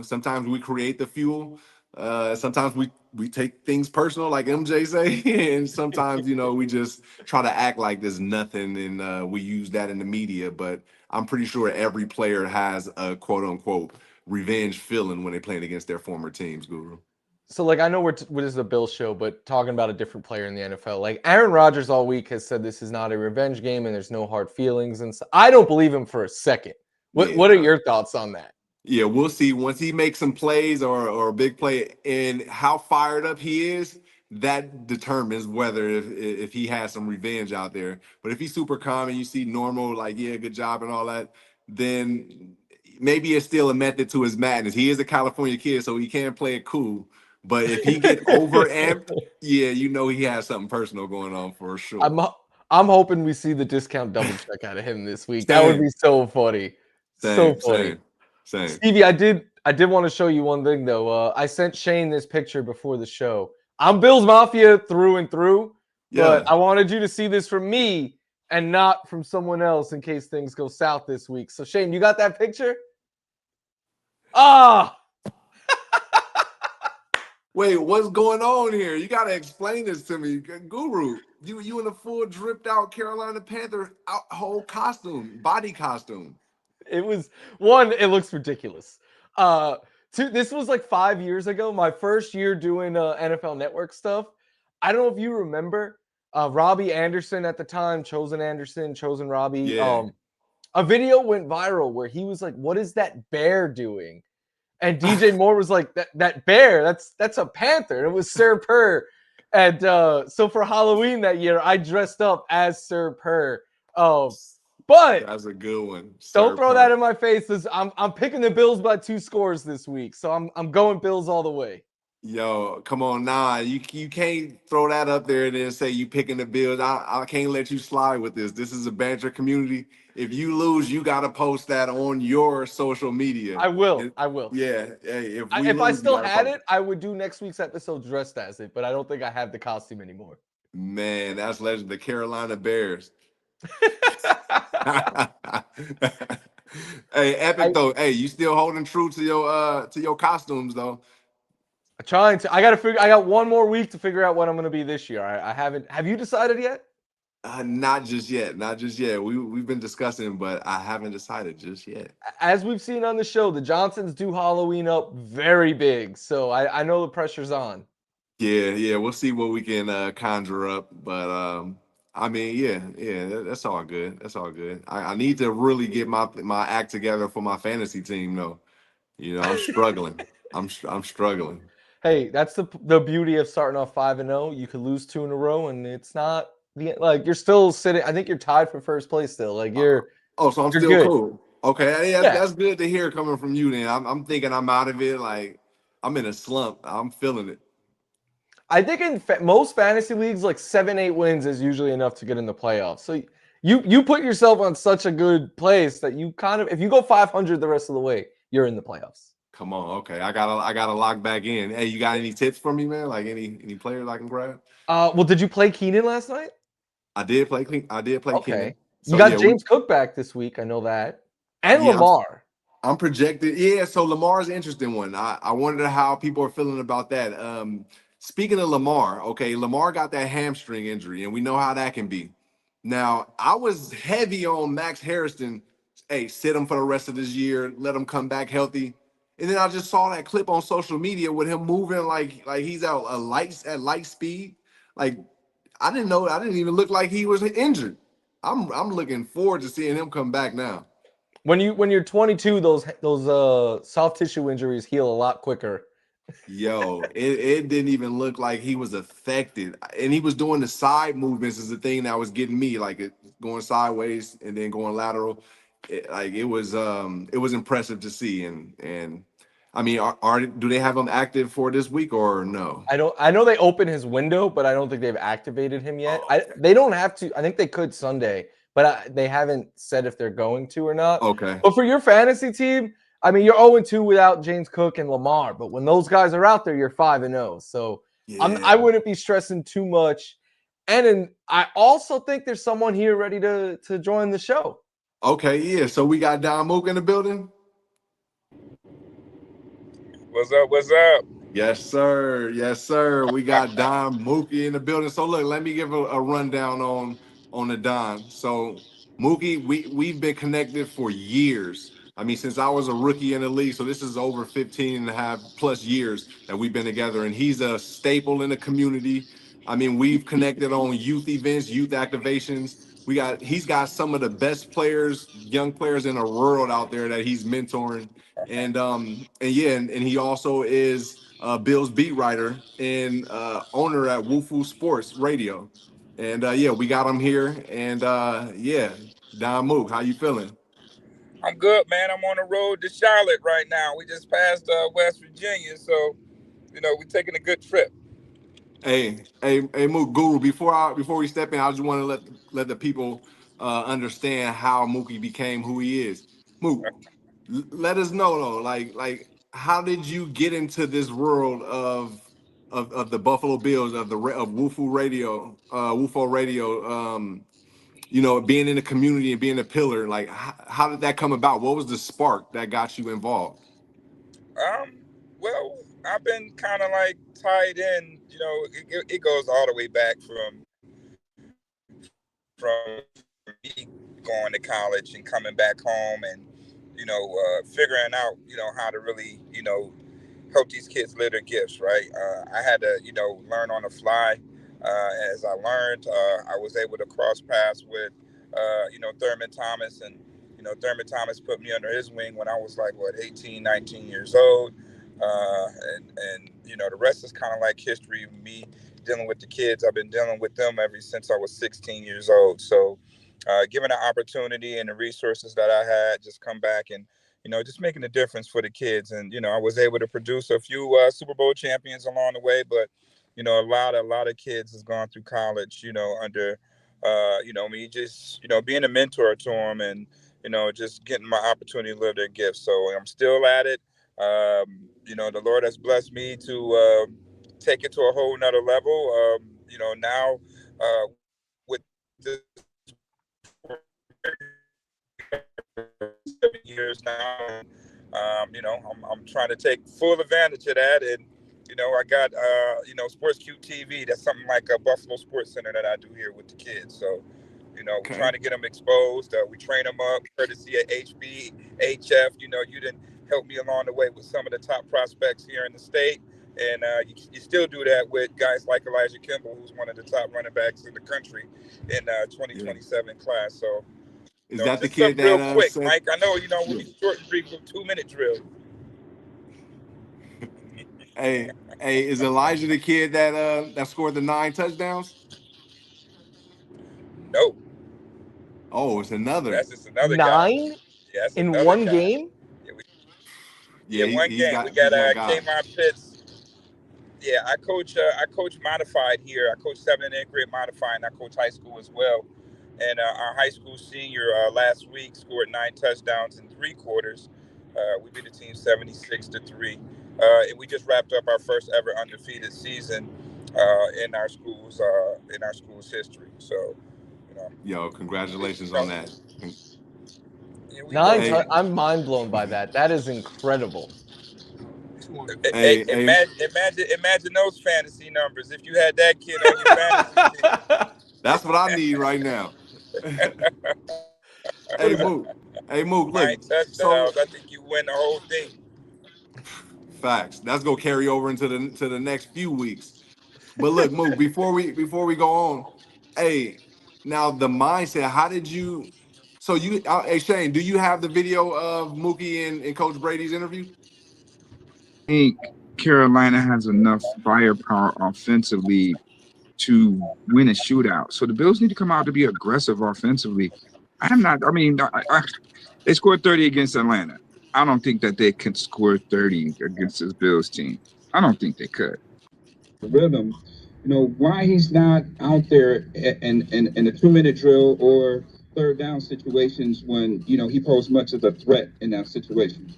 Sometimes we create the fuel. Sometimes we take things personal, like MJ say, and sometimes we just try to act like there's nothing, and we use that in the media, but. I'm pretty sure every player has a quote unquote revenge feeling when they're playing against their former teams, Guru. So, I know what is a Bills show, but talking about a different player in the NFL, Aaron Rodgers all week has said this is not a revenge game and there's no hard feelings. And so I don't believe him for a second. What are your thoughts on that? Yeah, we'll see once he makes some plays or a big play and how fired up he is. That determines whether if he has some revenge out there. But if he's super calm and you see normal, yeah, good job and all that, then maybe it's still a method to his madness. He is a California kid, so he can play it cool. But if he get over amped, yeah, he has something personal going on for sure. I'm hoping we see the discount double check out of him this week. That would be so funny. So funny. Same. Stevie, I did want to show you one thing though. I sent Shane this picture before the show. I'm Bills Mafia through and through, but I wanted you to see this from me and not from someone else in case things go south this week. So Shane, you got that picture? Ah! Wait, what's going on here? You got to explain this to me. Guru, you in a full dripped out Carolina Panther whole costume, body costume. It was one, it looks ridiculous. Two, this was 5 years ago, my first year doing NFL Network stuff. I don't know if you remember Robbie Anderson at the time, Chosen Robbie. Yeah. A video went viral where he was like, "What is that bear doing?" And DJ Moore was like, "That bear, that's a panther." And it was Sir Purr. And so for Halloween that year, I dressed up as Sir Purr. But that's a good one. Don't throw that in my face. I'm picking the Bills by 2 scores this week, so I'm going Bills all the way. Yo, come on, nah, you can't throw that up there and then say you picking the Bills. I can't let you slide with this. This is a banter community. If you lose, you got to post that on your social media. I will. Yeah. Hey, if I still had it, I would do next week's episode dressed as it, but I don't think I have the costume anymore. Man, that's legend. The Carolina Bears. Hey, epic though. Hey, you still holding true to your costumes though? Trying to. I got one more week to figure out what I'm going to be this year. I haven't. Have you decided yet? Not just yet. We've been discussing, but I haven't decided just yet. As we've seen on the show, the Johnsons do Halloween up very big, so I know the pressure's on. Yeah. We'll see what we can conjure up, but I mean, yeah. That's all good. I need to really get my act together for my fantasy team, though. I'm struggling. I'm struggling. Hey, that's the beauty of starting off 5-0. You could lose 2 in a row, and it's not you're still sitting. I think you're tied for first place still. So I'm still good. Cool. Okay, that's good to hear coming from you. Then I'm thinking I'm out of it. I'm in a slump. I'm feeling it. I think in most fantasy leagues, 7-8 wins is usually enough to get in the playoffs. So you put yourself on such a good place that you if you go 500 the rest of the way, you're in the playoffs. Come on, okay. I gotta lock back in. Hey, you got any tips for me, man? Any players I can grab? Well, did you play Keenan last night? I did play Keenan. Okay. So, you got James Cook back this week. I know that. And Lamar. I'm projected. Yeah, so Lamar's an interesting one. I wonder how people are feeling about that. Speaking of Lamar, okay, Lamar got that hamstring injury, and we know how that can be. Now, I was heavy on Max Harrison. Hey, sit him for the rest of this year. Let him come back healthy. And then I just saw that clip on social media with him moving like he's at light speed. I didn't even look like he was injured. I'm looking forward to seeing him come back now. When you're 22, those soft tissue injuries heal a lot quicker. Yo, it didn't even look like he was affected, and he was doing the side movements is the thing that was getting me, going sideways and then going lateral. It was impressive to see, and I mean, do they have him active for this week or no? I know they opened his window, but I don't think they've activated him yet. Oh, okay. They don't have to. I think they could Sunday, but they haven't said if they're going to or not. Okay. But for your fantasy team, I mean, you're 0-2 without James Cook and Lamar, but when those guys are out there, you're 5-0. So I wouldn't be stressing too much. And I also think there's someone here ready to join the show. Okay, yeah. So we got Don Mook in the building. What's up? What's up? Yes, sir. Yes, sir. We got Don Mookie in the building. So look, let me give a rundown on the Don. So Mookie, we've been connected for years. I mean, since I was a rookie in the league. So this is over 15 and a half plus years that we've been together. And he's a staple in the community. I mean, we've connected on youth events, youth activations. He's got some of the best players, young players in the world out there that he's mentoring. And he also is Bill's beat writer and owner at Wufu Sports Radio. And we got him here. And Don Mook, how you feeling? I'm good, man. I'm on the road to Charlotte right now. We just passed West Virginia, so we're taking a good trip. Hey, Mook Guru. Before we step in, I just want to let the people understand how Mookie became who he is. Mook, let us know though, like how did you get into this world of the Buffalo Bills, of Wufu Radio, Wufo Radio, being in the community and being a pillar? Like, how did that come about? What was the spark that got you involved? Well, I've been kind of like tied in. It goes all the way back from me going to college and coming back home and figuring out how to really help these kids live their gifts, right? I had to learn on the fly. As I learned, I was able to cross paths with Thurman Thomas, and Thurman Thomas put me under his wing when I was like 18, 19 years old. And the rest is kind of like history. Me dealing with the kids, I've been dealing with them ever since I was 16 years old. So given the opportunity and the resources that I had, just come back and just making a difference for the kids. And I was able to produce a few Super Bowl champions along the way, but a lot of kids has gone through college under me just being a mentor to them, and just getting my opportunity to live their gifts. So I'm still at it. The Lord has blessed me to take it to a whole nother level. Now with this 7 years now, I'm trying to take full advantage of that. And I got Sports Q TV. That's something like a Buffalo Sports Center that I do here with the kids. So we're trying to get them exposed. We train them up courtesy of HB, HF. You didn't help me along the way with some of the top prospects here in the state. And you still do that with guys like Elijah Kimball, who's one of the top running backs in the country in 2027 class. So is that the kid that real quick, said, Mike? I know we short and brief with 2-minute drill. Hey, is Elijah the kid that scored the 9 touchdowns? No. Oh, it's another. That's just another 9 guy. Yeah, in one guy. game. One game. We got Kmart Pitts. Yeah, I coach modified here. I coach 7 and 8 grade modified, and I coach high school as well. And our high school senior last week scored 9 touchdowns in 3 quarters. We beat the team 76-3. And we just wrapped up our first ever undefeated season in our school's history. So, yo, congratulations on that. Yeah, I'm mind blown by that. That is incredible. Imagine those fantasy numbers if you had that kid on your fantasy team. That's what I need right now. Hey Mook, look. So I think you win the whole thing. Facts. That's gonna carry over into the next few weeks. But look, Mook, before we go on, hey, now the mindset. How did you? So hey Shane, do you have the video of Mookie and Coach Brady's interview? I think Carolina has enough firepower offensively to win a shootout. So the Bills need to come out to be aggressive offensively. They scored 30 against Atlanta. I don't think that they can score 30 against this Bills team. I don't think they could. Rhythm, why he's not out there in a 2-minute drill or third down situations when, he posed much as a threat in that situation.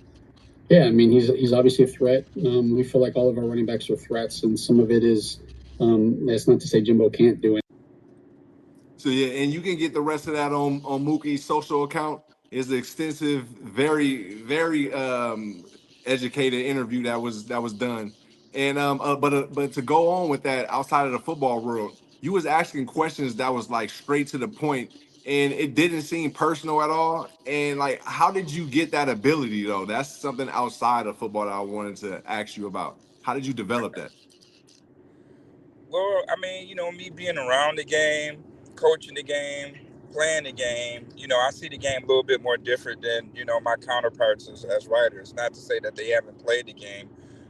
Yeah, I mean, he's obviously a threat. We feel like all of our running backs are threats, and some of it is that's not to say Jimbo can't do it. So yeah, and you can get the rest of that on Mookie's social account. It's an extensive, very educated interview that was done. And but to go on with that, outside of the football world, you was asking questions that was like straight to the point, and it didn't seem personal at all. And like, how did you get that ability though? That's something outside of football that I wanted to ask you about. How did you develop that? Well, I mean, me being around the game, coaching the game, playing the game, I see the game a little bit more different than, my counterparts as writers. Not to say that they haven't played the game,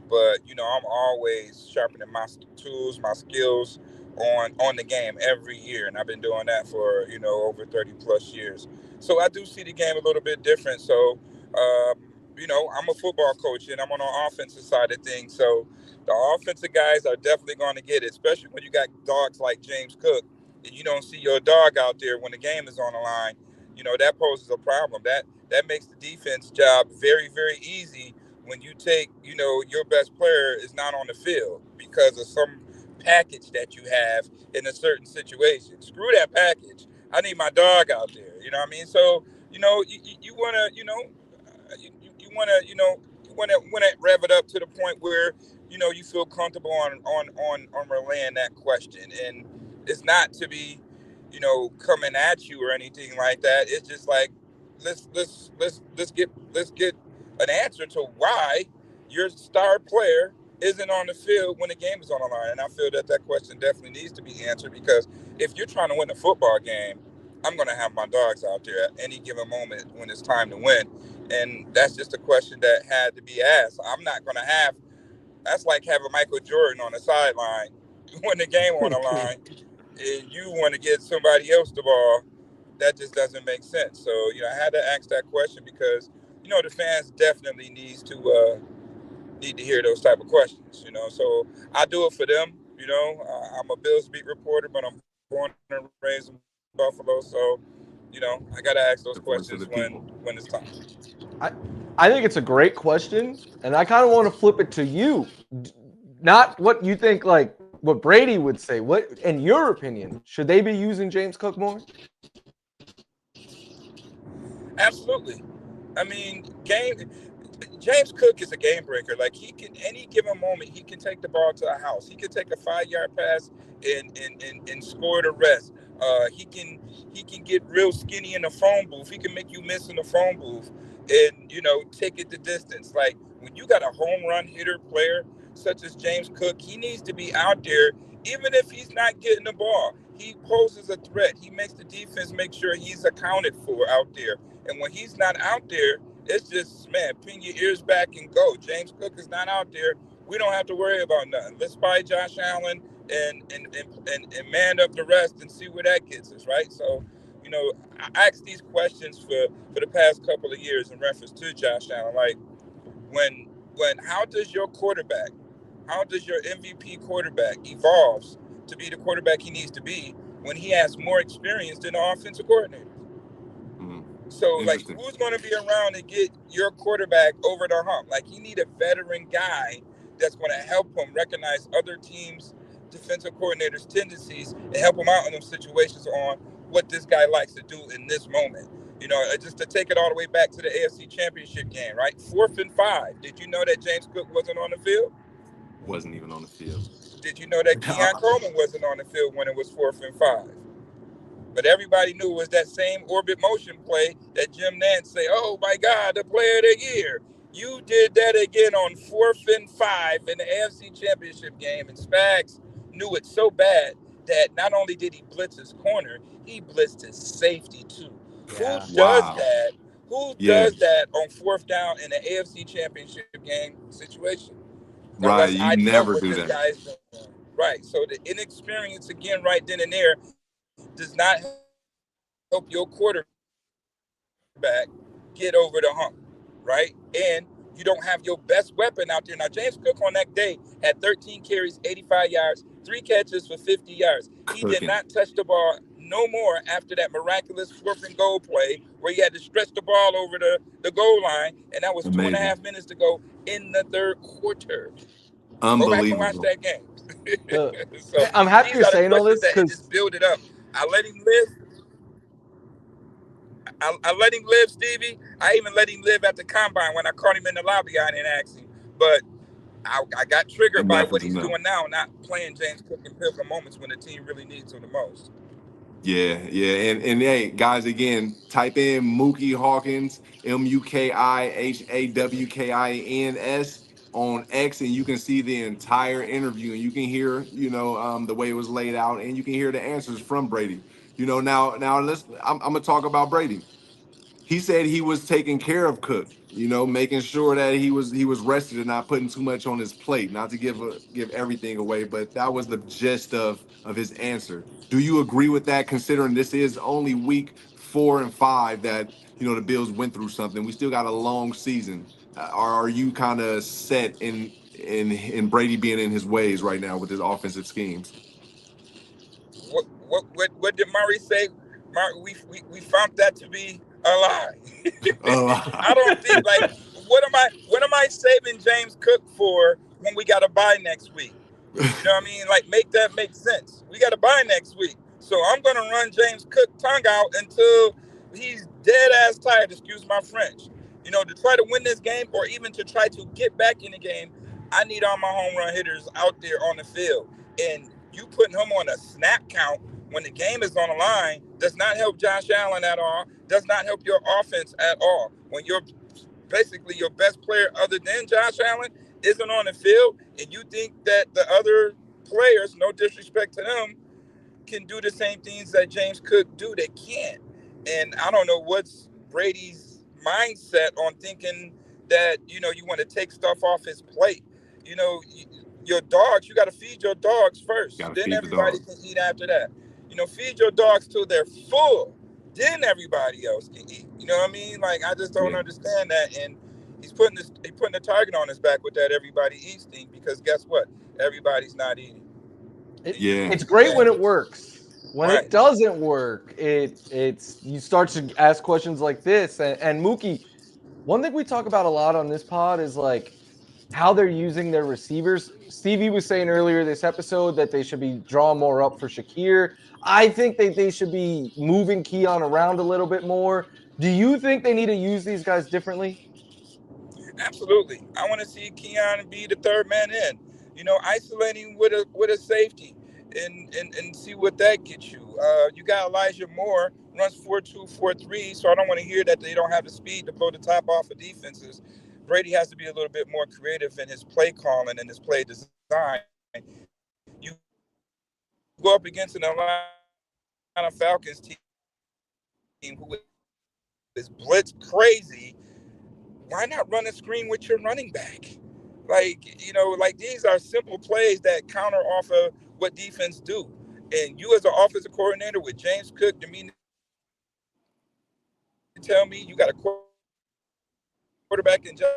but, I'm always sharpening my tools, my skills on the game every year. And I've been doing that for, over 30 plus years. So I do see the game a little bit different. So, I'm a football coach and I'm on the offensive side of things. So, the offensive guys are definitely going to get it, especially when you got dogs like James Cook and you don't see your dog out there when the game is on the line. That poses a problem. That makes the defense job very, very easy when you take, your best player is not on the field because of some package that you have in a certain situation. Screw that package. I need my dog out there. You know what I mean? So, you want to, you want to, you want to rev it up to the point where you feel comfortable on relaying that question, and it's not to be coming at you or anything like that. It's just like let's get an answer to why your star player isn't on the field when the game is on the line. And I feel that question definitely needs to be answered, because if you're trying to win a football game, I'm going to have my dogs out there at any given moment when it's time to win. And that's just a question that had to be asked. I'm not going to have. That's like having Michael Jordan on the sideline when the game on the line, and you want to get somebody else the ball. That just doesn't make sense. So I had to ask that question because the fans definitely need to hear those type of questions. So I do it for them. I'm a Bills beat reporter, but I'm born and raised in Buffalo, so I got to ask those questions when it's time. I think it's a great question, and I kind of want to flip it to you. Not what you think, like what Brady would say. What, in your opinion, should they be using James Cook more? Absolutely. I mean, James Cook is a game breaker. Like, he can, any given moment, he can take the ball to a house. He can take a 5-yard pass and score the rest. He can get real skinny in the phone booth. He can make you miss in the phone booth and, take it the distance. Like, when you got a home run hitter player such as James Cook, he needs to be out there, even if he's not getting the ball. He poses a threat. He makes the defense make sure he's accounted for out there. And when he's not out there, it's just, man, pin your ears back and go. James Cook is not out there. We don't have to worry about nothing. Let's buy Josh Allen and man up the rest and see where that gets us, right? So, I asked these questions for the past couple of years in reference to Josh Allen. Like, how does your MVP quarterback evolves to be the quarterback he needs to be when he has more experience than the offensive coordinator? So, like, who's going to be around to get your quarterback over the hump? Like, you need a veteran guy that's going to help him recognize other teams' defensive coordinators' tendencies and help him out in those situations on what this guy likes to do in this moment. Just to take it all the way back to the AFC Championship game, right? 4th and 5. Did you know that James Cook wasn't on the field? Wasn't even on the field. Did you know that Keon Coleman wasn't on the field when it was 4th and 5? But everybody knew it was that same orbit motion play that Jim Nantz say, oh, my God, the player of the year. You did that again on 4th and 5 in the AFC Championship game. And Spags knew it so bad that not only did he blitz his corner, he blitzed his safety too. Yeah. Who does that? Who does that on 4th down in the AFC Championship game situation? Right, you never do that. Guy's doing. Right, so the inexperience again right then and there does not help your quarterback get over the hump, right? And you don't have your best weapon out there. Now, James Cook on that day had 13 carries, 85 yards, 3 catches for 50 yards. He did not touch the ball no more after that miraculous fourth and goal play where he had to stretch the ball over the goal line, and that was two and a Amazing. half minutes to go in the third quarter. Go back and watch Unbelievable. that game. The, So I'm happy these you're are the saying all questions this that it because just build it up. I let him live. I let him live, Stevie. I even let him live at the combine. When I caught him in the lobby, I didn't ask him. But I got triggered by Enough what is he's enough. doing now, not playing James Cook in pivotal moments when the team really needs him the most. Yeah, yeah, and hey, guys, again, type in Mookie Hawkins, Mukihawkins on X, and you can see the entire interview, and you can hear, the way it was laid out, and you can hear the answers from Brady. Now I'm gonna talk about Brady. He said he was taking care of Cook, making sure that he was rested and not putting too much on his plate. Not to give everything away, but that was the gist of his answer. Do you agree with that? Considering this is only week 4 and 5 that the Bills went through something. We still got a long season. Are you kind of set in Brady being in his ways right now with his offensive schemes? What did Murray say? Murray, we found that to be a lie. I don't think what am I saving James Cook for when we got a bye next week? You know what I mean? Like, make that make sense. We got a bye next week. So I'm going to run James Cook tongue out until he's dead ass tired, excuse my French. To try to win this game or even to try to get back in the game, I need all my home run hitters out there on the field. And you putting him on a snap count when the game is on the line does not help Josh Allen at all, does not help your offense at all. When you're basically your best player other than Josh Allen isn't on the field, and you think that the other players, no disrespect to them, can do the same things that James Cook do, they can't. And I don't know what's Brady's mindset on thinking that, you want to take stuff off his plate. You know, your dogs, you got to feed your dogs first. Got to Then feed the everybody dog. can eat after that. Feed your dogs till they're full. Then everybody else can eat. You know what I mean? Like, I just don't Yeah, understand that. And he's putting a target on his back with that everybody eats thing, because guess what? Everybody's not eating. yeah, it's great when it works. When Right. it doesn't work, it's you start to ask questions like this. And Mookie, one thing we talk about a lot on this pod is like how they're using their receivers. Stevie was saying earlier this episode that they should be drawing more up for Shakir. I think they should be moving Keon around a little bit more. Do you think they need to use these guys differently? Absolutely. I want to see Keon be the third man in. Isolating with a safety and see what that gets you. You got Elijah Moore, runs 4.2, 4.3, so I don't want to hear that they don't have the speed to blow the top off of defenses. Brady has to be a little bit more creative in his play calling and his play design. You go up against an Atlanta Falcons team who is blitz crazy. Why not run a screen with your running back? Like these are simple plays that counter off of what defense do. And you as an offensive coordinator with James Cook, to me, tell me you got a quarterback in Josh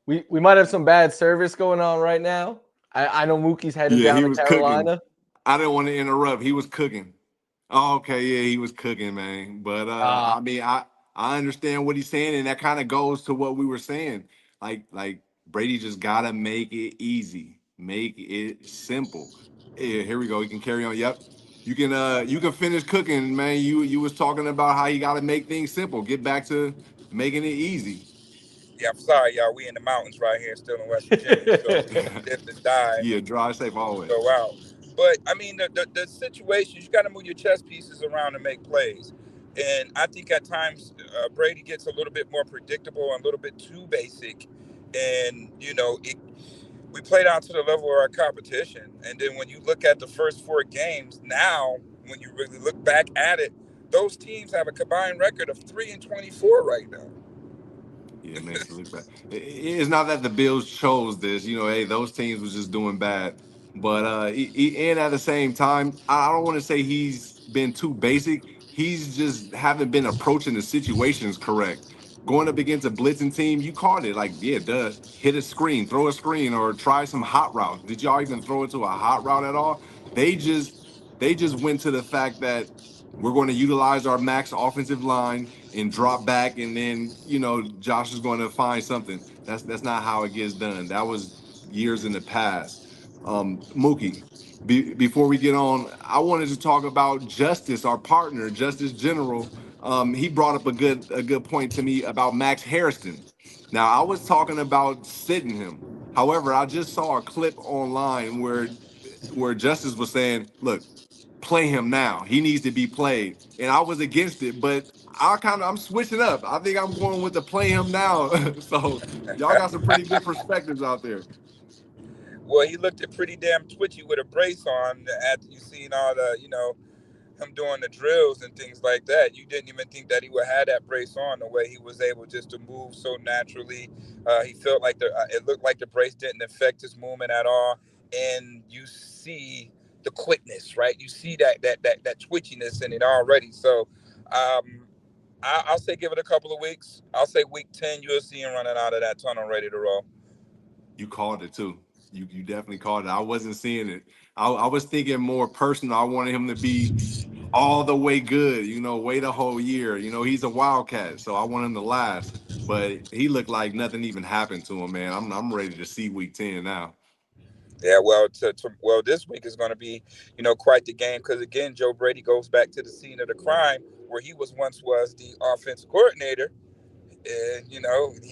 We might have some bad service going on right now. I know Mookie's headed yeah. down He to was cooking. Carolina. I didn't want to interrupt. He was cooking. Oh, okay, yeah, he was cooking, man. But I mean, I understand what he's saying, and that kind of goes to what we were saying. Like Brady just gotta make it easy, make it simple. Yeah, here we go. He can carry on. Yep, you can finish cooking, man. You was talking about how you got to make things simple. Get back to making it easy. Yeah, I'm sorry, y'all. We in the mountains right here, still in West Virginia. So dip and dive Yeah, and drive safe always. go out. But I mean, the situations, you got to move your chess pieces around to make plays. And I think at times Brady gets a little bit more predictable and a little bit too basic. And we played out to the level of our competition. And then when you look at the first 4 games now, when you really look back at it, those teams have a combined record of 3-24 right now. Yeah, it makes it look bad. It's not that the Bills chose this. Hey, those teams was just doing bad. But and at the same time, I don't want to say he's been too basic. He's just haven't been approaching the situations correct. going up against a blitzing team, you called it. Like, yeah, duh, hit a screen, throw a screen, or try some hot routes. Did y'all even throw it to a hot route at all? They just went to the fact that we're going to utilize our max offensive line and drop back, and then Josh is going to find something. That's not how it gets done. That was years in the past. Mookie, before we get on, I wanted to talk about Justice, our partner, Justice General. He brought up a good point to me about Max Harrison. Now, I was talking about sitting him. However, I just saw a clip online where Justice was saying, "Look, play him now. He needs to be played." And I was against it, but I'm switching up. I think I'm going with the play him now. So y'all got some pretty good perspectives out there. Well, he looked pretty damn twitchy with a brace on after you seen all the, him doing the drills and things like that. You didn't even think that he would have that brace on the way he was able just to move so naturally. He felt like it looked like the brace didn't affect his movement at all. And you see the quickness, right? You see that twitchiness in it already. So I'll say give it a couple of weeks. I'll say week 10, you'll see him running out of that tunnel ready to roll. You called it too. You definitely called it. I wasn't seeing it. I was thinking more personal. I wanted him to be all the way good, wait a whole year. He's a Wildcat, so I want him to last. But he looked like nothing even happened to him, man. I'm ready to see week 10 now. Yeah, well, this week is going to be, quite the game because again, Joe Brady goes back to the scene of the crime where he once was the offensive coordinator, and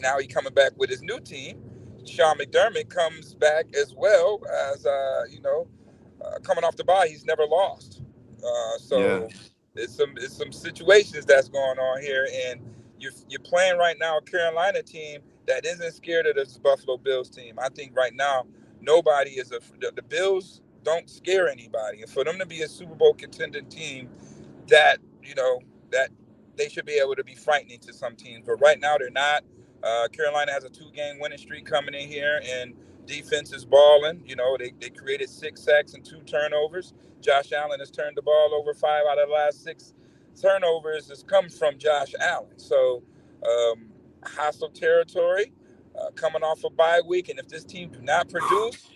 now he's coming back with his new team. Sean McDermott comes back as well as coming off the bye. He's never lost, Yeah. so it's some situations that's going on here, and you're playing right now a Carolina team that isn't scared of this Buffalo Bills team. I think right now nobody is the Bills don't scare anybody, and for them to be a Super Bowl contending team, that that they should be able to be frightening to some teams, but right now they're not. Carolina has a 2-game winning streak coming in here, and defense is balling. They created 6 sacks and 2 turnovers. Josh Allen has turned the ball over 5 out of the last 6 turnovers has come from Josh Allen. So hostile territory, coming off a bye week, and if this team do not produce,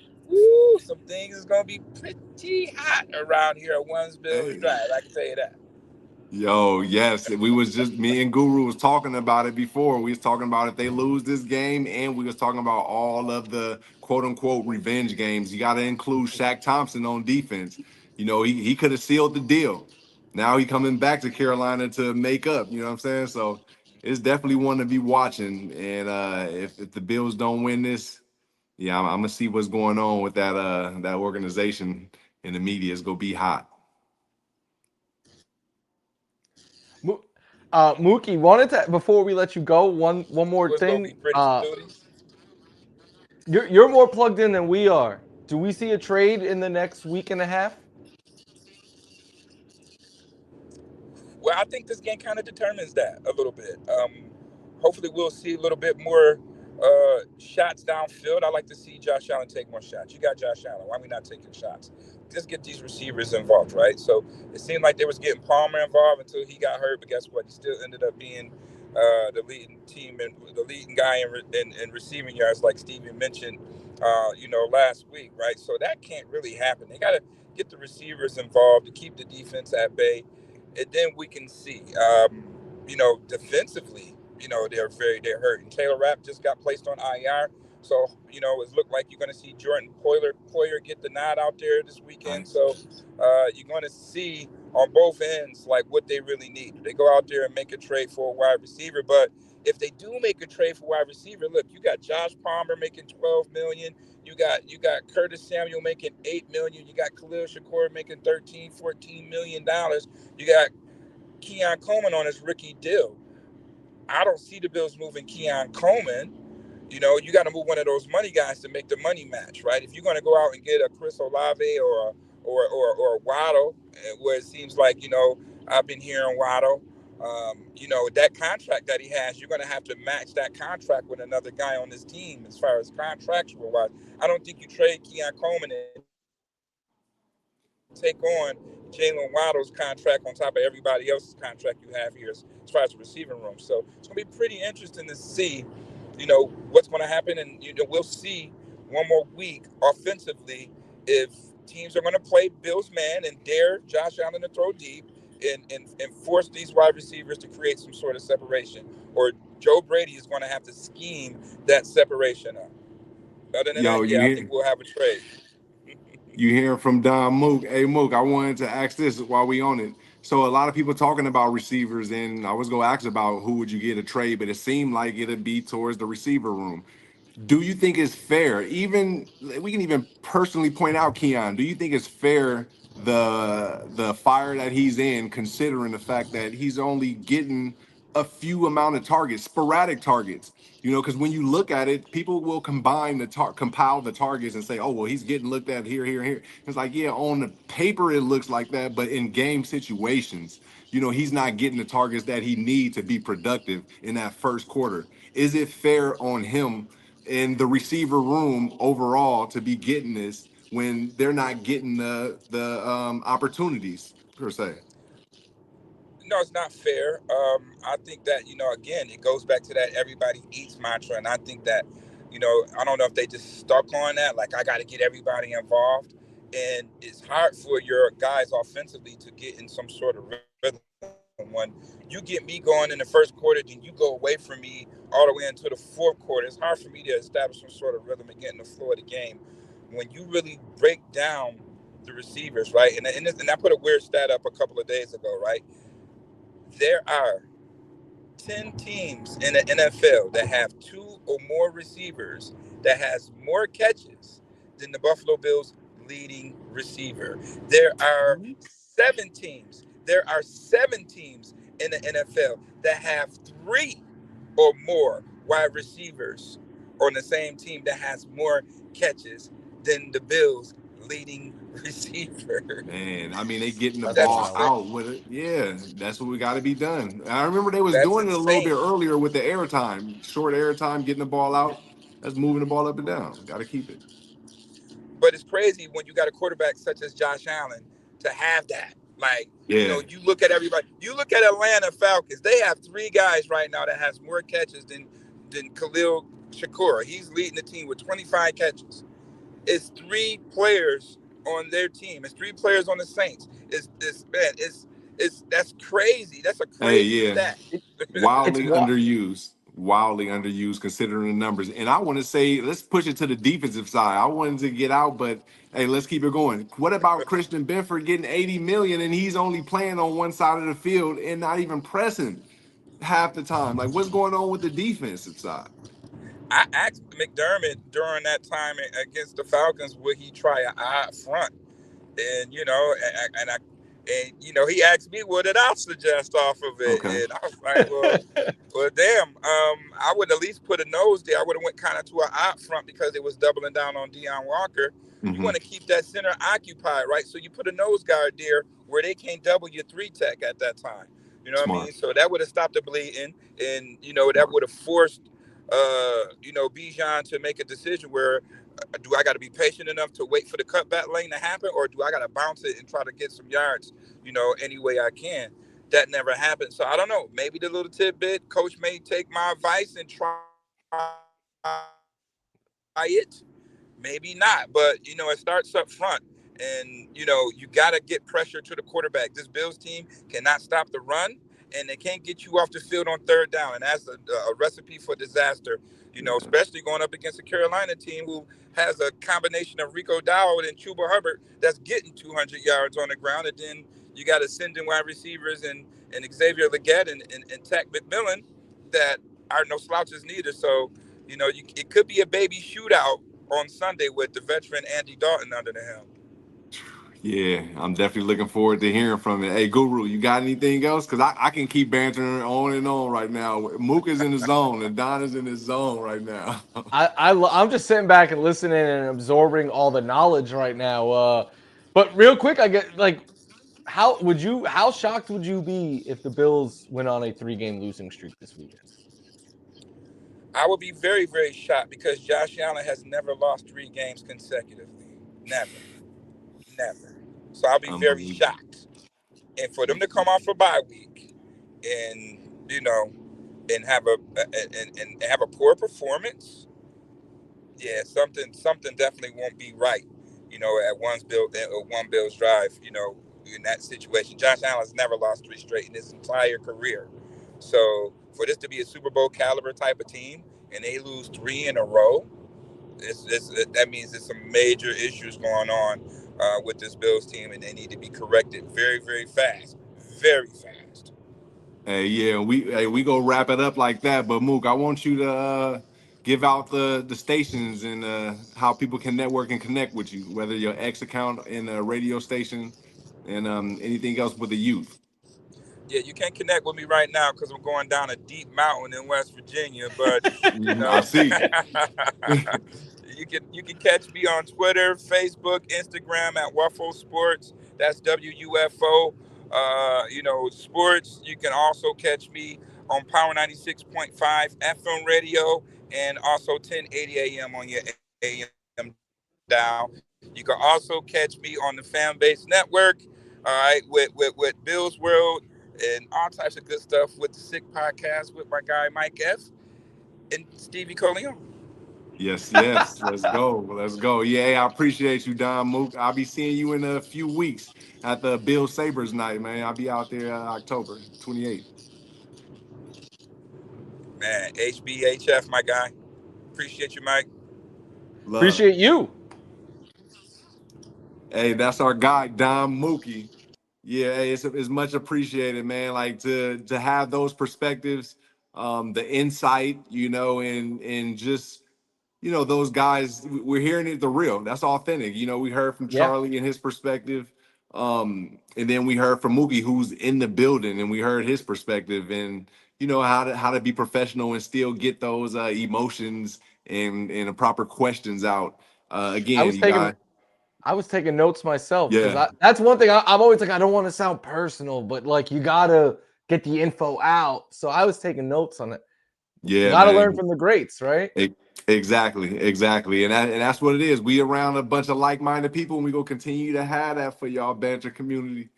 some things is going to be pretty hot around here at Ones Bills Drive. I can tell you that. Yo, yes. Me and Guru was talking about it before. We was talking about if they lose this game, and we was talking about all of the quote unquote revenge games. You got to include Shaq Thompson on defense. He could have sealed the deal. Now he coming back to Carolina to make up. You know what I'm saying? So it's definitely one to be watching. And if the Bills don't win this, yeah, I'm gonna see what's going on with that organization, and the media is gonna be hot. Mookie, wanted to, before we let you go, one more thing. You're more plugged in than we are. Do we see a trade in the next week and a half? Well, I think this game kind of determines that a little bit. Hopefully, we'll see a little bit more shots downfield. I like to see Josh Allen take more shots. You got Josh Allen. Why are we not taking shots? Just get these receivers involved, right? So it seemed like they was getting Palmer involved until he got hurt, but guess what? He still ended up being the leading team and the leading guy in receiving yards, like Stevie mentioned, last week, right? So that can't really happen. They got to get the receivers involved to keep the defense at bay, and then we can see, defensively, they're hurting. Taylor Rapp just got placed on IR. So, it looked like you're going to see Jordan Poyer get the nod out there this weekend. So you're going to see on both ends, like, what they really need. They go out there and make a trade for a wide receiver. But if they do make a trade for wide receiver, look, you got Josh Palmer making $12 million. You got Curtis Samuel making $8 million. You got Khalil Shakir making $13-14 million. You got Keon Coleman on his rookie deal. I don't see the Bills moving Keon Coleman. You got to move one of those money guys to make the money match, right? If you're going to go out and get a Chris Olave or a Waddle, where it seems like, I've been hearing Waddle, that contract that he has, you're going to have to match that contract with another guy on this team as far as contractual wise. I don't think you trade Keon Coleman and take on Jalen Waddle's contract on top of everybody else's contract you have here as far as the receiving room. So it's going to be pretty interesting to see, what's going to happen. And, we'll see one more week offensively if teams are going to play Bills man and dare Josh Allen to throw deep and force these wide receivers to create some sort of separation, or Joe Brady is going to have to scheme that separation up. Other than Yo, that, yeah, I think we'll have a trade. you hear from Don Mook. Hey, Mook, I wanted to ask this while we on it. So a lot of people talking about receivers, and I was going to ask about who would you get a trade, but it seemed like it'd be towards the receiver room. Do you think it's fair? Even we can even personally point out Keon. Do you think it's fair the fire that he's in, considering the fact that he's only getting a few amount of targets, sporadic targets? Because when you look at it, people will compile the targets and say, "Oh, well, he's getting looked at here, here, here." It's like, yeah, on the paper it looks like that, but in game situations, he's not getting the targets that he needs to be productive in that first quarter. Is it fair on him in the receiver room overall to be getting this when they're not getting the opportunities per se? No, it's not fair. I think that, again, it goes back to that everybody eats mantra. And I think that, I don't know if they just stuck on that. Like, I got to get everybody involved. And it's hard for your guys offensively to get in some sort of rhythm. When you get me going in the first quarter, then you go away from me all the way into the fourth quarter. It's hard for me to establish some sort of rhythm and get in the flow of the game. When you really break down the receivers, right? And I put a weird stat up a couple of days ago, right? There are 10 teams in the NFL that have 2 or more receivers that has more catches than the Buffalo Bills leading receiver. There are 7 teams. There are 7 teams in the NFL that have 3 or more wide receivers on the same team that has more catches than the Bills leading receiver. Man, I mean, they getting the That's ball insane. out with it. Yeah, that's what we got to be done. I remember they was That's doing it a little bit insane. earlier with the airtime, short airtime, getting the ball out. That's moving the ball up and down. Got to keep it. But it's crazy when you got a quarterback such as Josh Allen to have that. Like, Yeah. you look at everybody. You look at Atlanta Falcons. They have 3 guys right now that has more catches than Khalil Shakir. He's leading the team with 25 catches. It's 3 players on their team. It's 3 players on the Saints. It's that's crazy. That's a Hey, crazy yeah. stat. It's Wildly underused. Wildly underused considering the numbers. And I want to say, let's push it to the defensive side. I wanted to get out, but hey, let's keep it going. What about Christian Benford getting 80 million and he's only playing on one side of the field and not even pressing half the time? Like, what's going on with the defensive side? I asked McDermott during that time against the Falcons, would he try an odd front? And he asked me what did I suggest off of it, Okay. and I was like, well, damn. I would at least put a nose there. I would have went kind of to an out front because it was doubling down on Deion Walker. You want to keep that center occupied, right? So you put a nose guard there where they can't double your 3 tech at that time. You know what I Smart. mean? So that would have stopped the bleeding, and that Smart. would have forced Bijan to make a decision where do I got to be patient enough to wait for the cutback lane to happen, or do I got to bounce it and try to get some yards, any way I can? That never happened. So I don't know. Maybe the little tidbit, coach may take my advice and try it. Maybe not, but it starts up front, and you got to get pressure to the quarterback. This Bills team cannot stop the run, and they can't get you off the field on 3rd down, and that's a recipe for disaster. Especially going up against a Carolina team who has a combination of Rico Dowd and Chuba Hubbard that's getting 200 yards on the ground, and then you got to send in wide receivers and Xavier Legette and Tech McMillan that are no slouches neither. So it could be a baby shootout on Sunday with the veteran Andy Dalton under the helm. Yeah, I'm definitely looking forward to hearing from it. Hey, Guru, you got anything else? Because I can keep bantering on and on right now. Mook is in the zone and Don is in his zone right now. I'm just sitting back and listening and absorbing all the knowledge right now. But real quick, I get like, how shocked would you be if the Bills went on a 3-game losing streak this weekend? I would be very, very shocked because Josh Allen has never lost 3 games consecutively. Never. So I'll be very Unbelievable. shocked. and for them to come off a bye week and, and have and have a poor performance, yeah, something definitely won't be right, at one Bills drive, in that situation. Josh Allen's never lost 3 straight in his entire career. So for this to be a Super Bowl caliber type of team and they lose 3 in a row, that means there's some major issues going on with this Bills team, and they need to be corrected very, very fast. Very fast. Hey, yeah, we go wrap it up like that. But Mook, I want you to give out the stations and how people can network and connect with you, whether your X account in a radio station and anything else with the youth. Yeah, you can't connect with me right now because I'm going down a deep mountain in West Virginia. But I see. you can catch me on Twitter, Facebook, Instagram at Wuffo Sports. That's WUFO. Sports. You can also catch me on Power 96.5 FM radio and also 1080 AM on your AM dial. You can also catch me on the Fan Base Network, all right, with Bill's World and all types of good stuff with the Sick Podcast with my guy Mike F. and Stevie Corleone. Yes. Let's go. Yeah, I appreciate you, Don Mook. I'll be seeing you in a few weeks at the Bill Sabres night, man. I'll be out there October 28th. Man, HBHF, my guy. Appreciate you, Mike. Love. Appreciate you. Hey, that's our guy, Don Mookie. Yeah, hey, it's much appreciated, man. Like to have those perspectives, the insight, and just those guys. We're hearing it the real. That's authentic. We heard from Charlie and his perspective, and then we heard from Mookie, who's in the building, and we heard his perspective, and how to be professional and still get those emotions and the proper questions out. Again, I was taking notes myself because Yeah. that's one thing I'm always like, I don't want to sound personal, but like you gotta get the info out. So I was taking notes on it. Yeah, You gotta man. learn from the greats, right? Exactly, and that's what it is. We around a bunch of like-minded people, and we gonna continue to have that for y'all Banter community.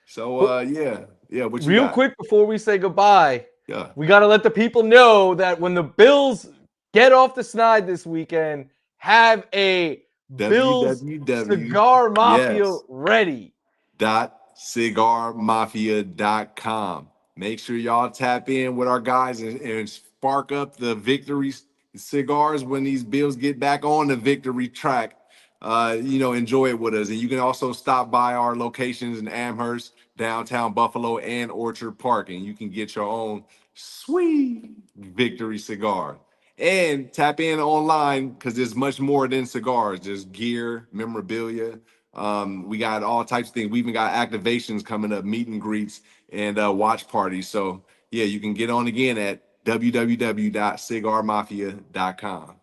So yeah. What you Real got? quick before we say goodbye, Yeah. we gotta let the people know that when the Bills get off the snide this weekend, have a Bills Cigar Mafia ready. .cigarmafia.com. Make sure y'all tap in with our guys and spark up the victory cigars when these Bills get back on the victory track. Enjoy it with us. And you can also stop by our locations in Amherst, downtown Buffalo, and Orchard Park, and you can get your own sweet victory cigar. And tap in online because there's much more than cigars. There's gear, memorabilia. We got all types of things. We even got activations coming up, meet and greets, and watch parties. So yeah, you can get on again at www.cigarmafia.com.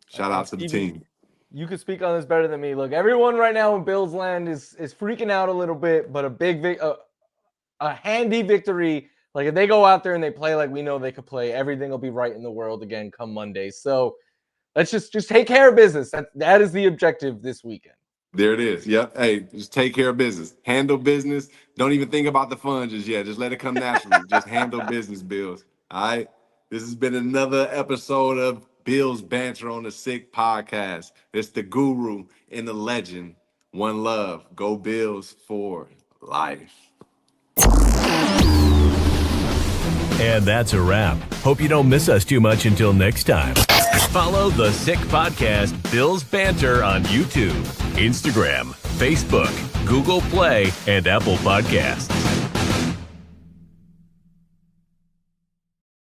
Shout out to the team. You can speak on this better than me. Look, everyone right now in Bills land is freaking out a little bit, but a handy victory. Like if they go out there and they play like we know they could play, everything will be right in the world again come Monday. So let's just take care of business. That is the objective this weekend. There it is. Yep. Hey, just take care of business. Handle business. Don't even think about the fun just yet. Just let it come naturally. Just handle business, Bills. All right. This has been another episode of Bills Banter on the Sick Podcast. It's the guru and the legend. One love. Go Bills for life. And that's a wrap. Hope you don't miss us too much until next time. Follow the Sick Podcast Bills Banter on YouTube, Instagram, Facebook, Google Play, and Apple Podcasts.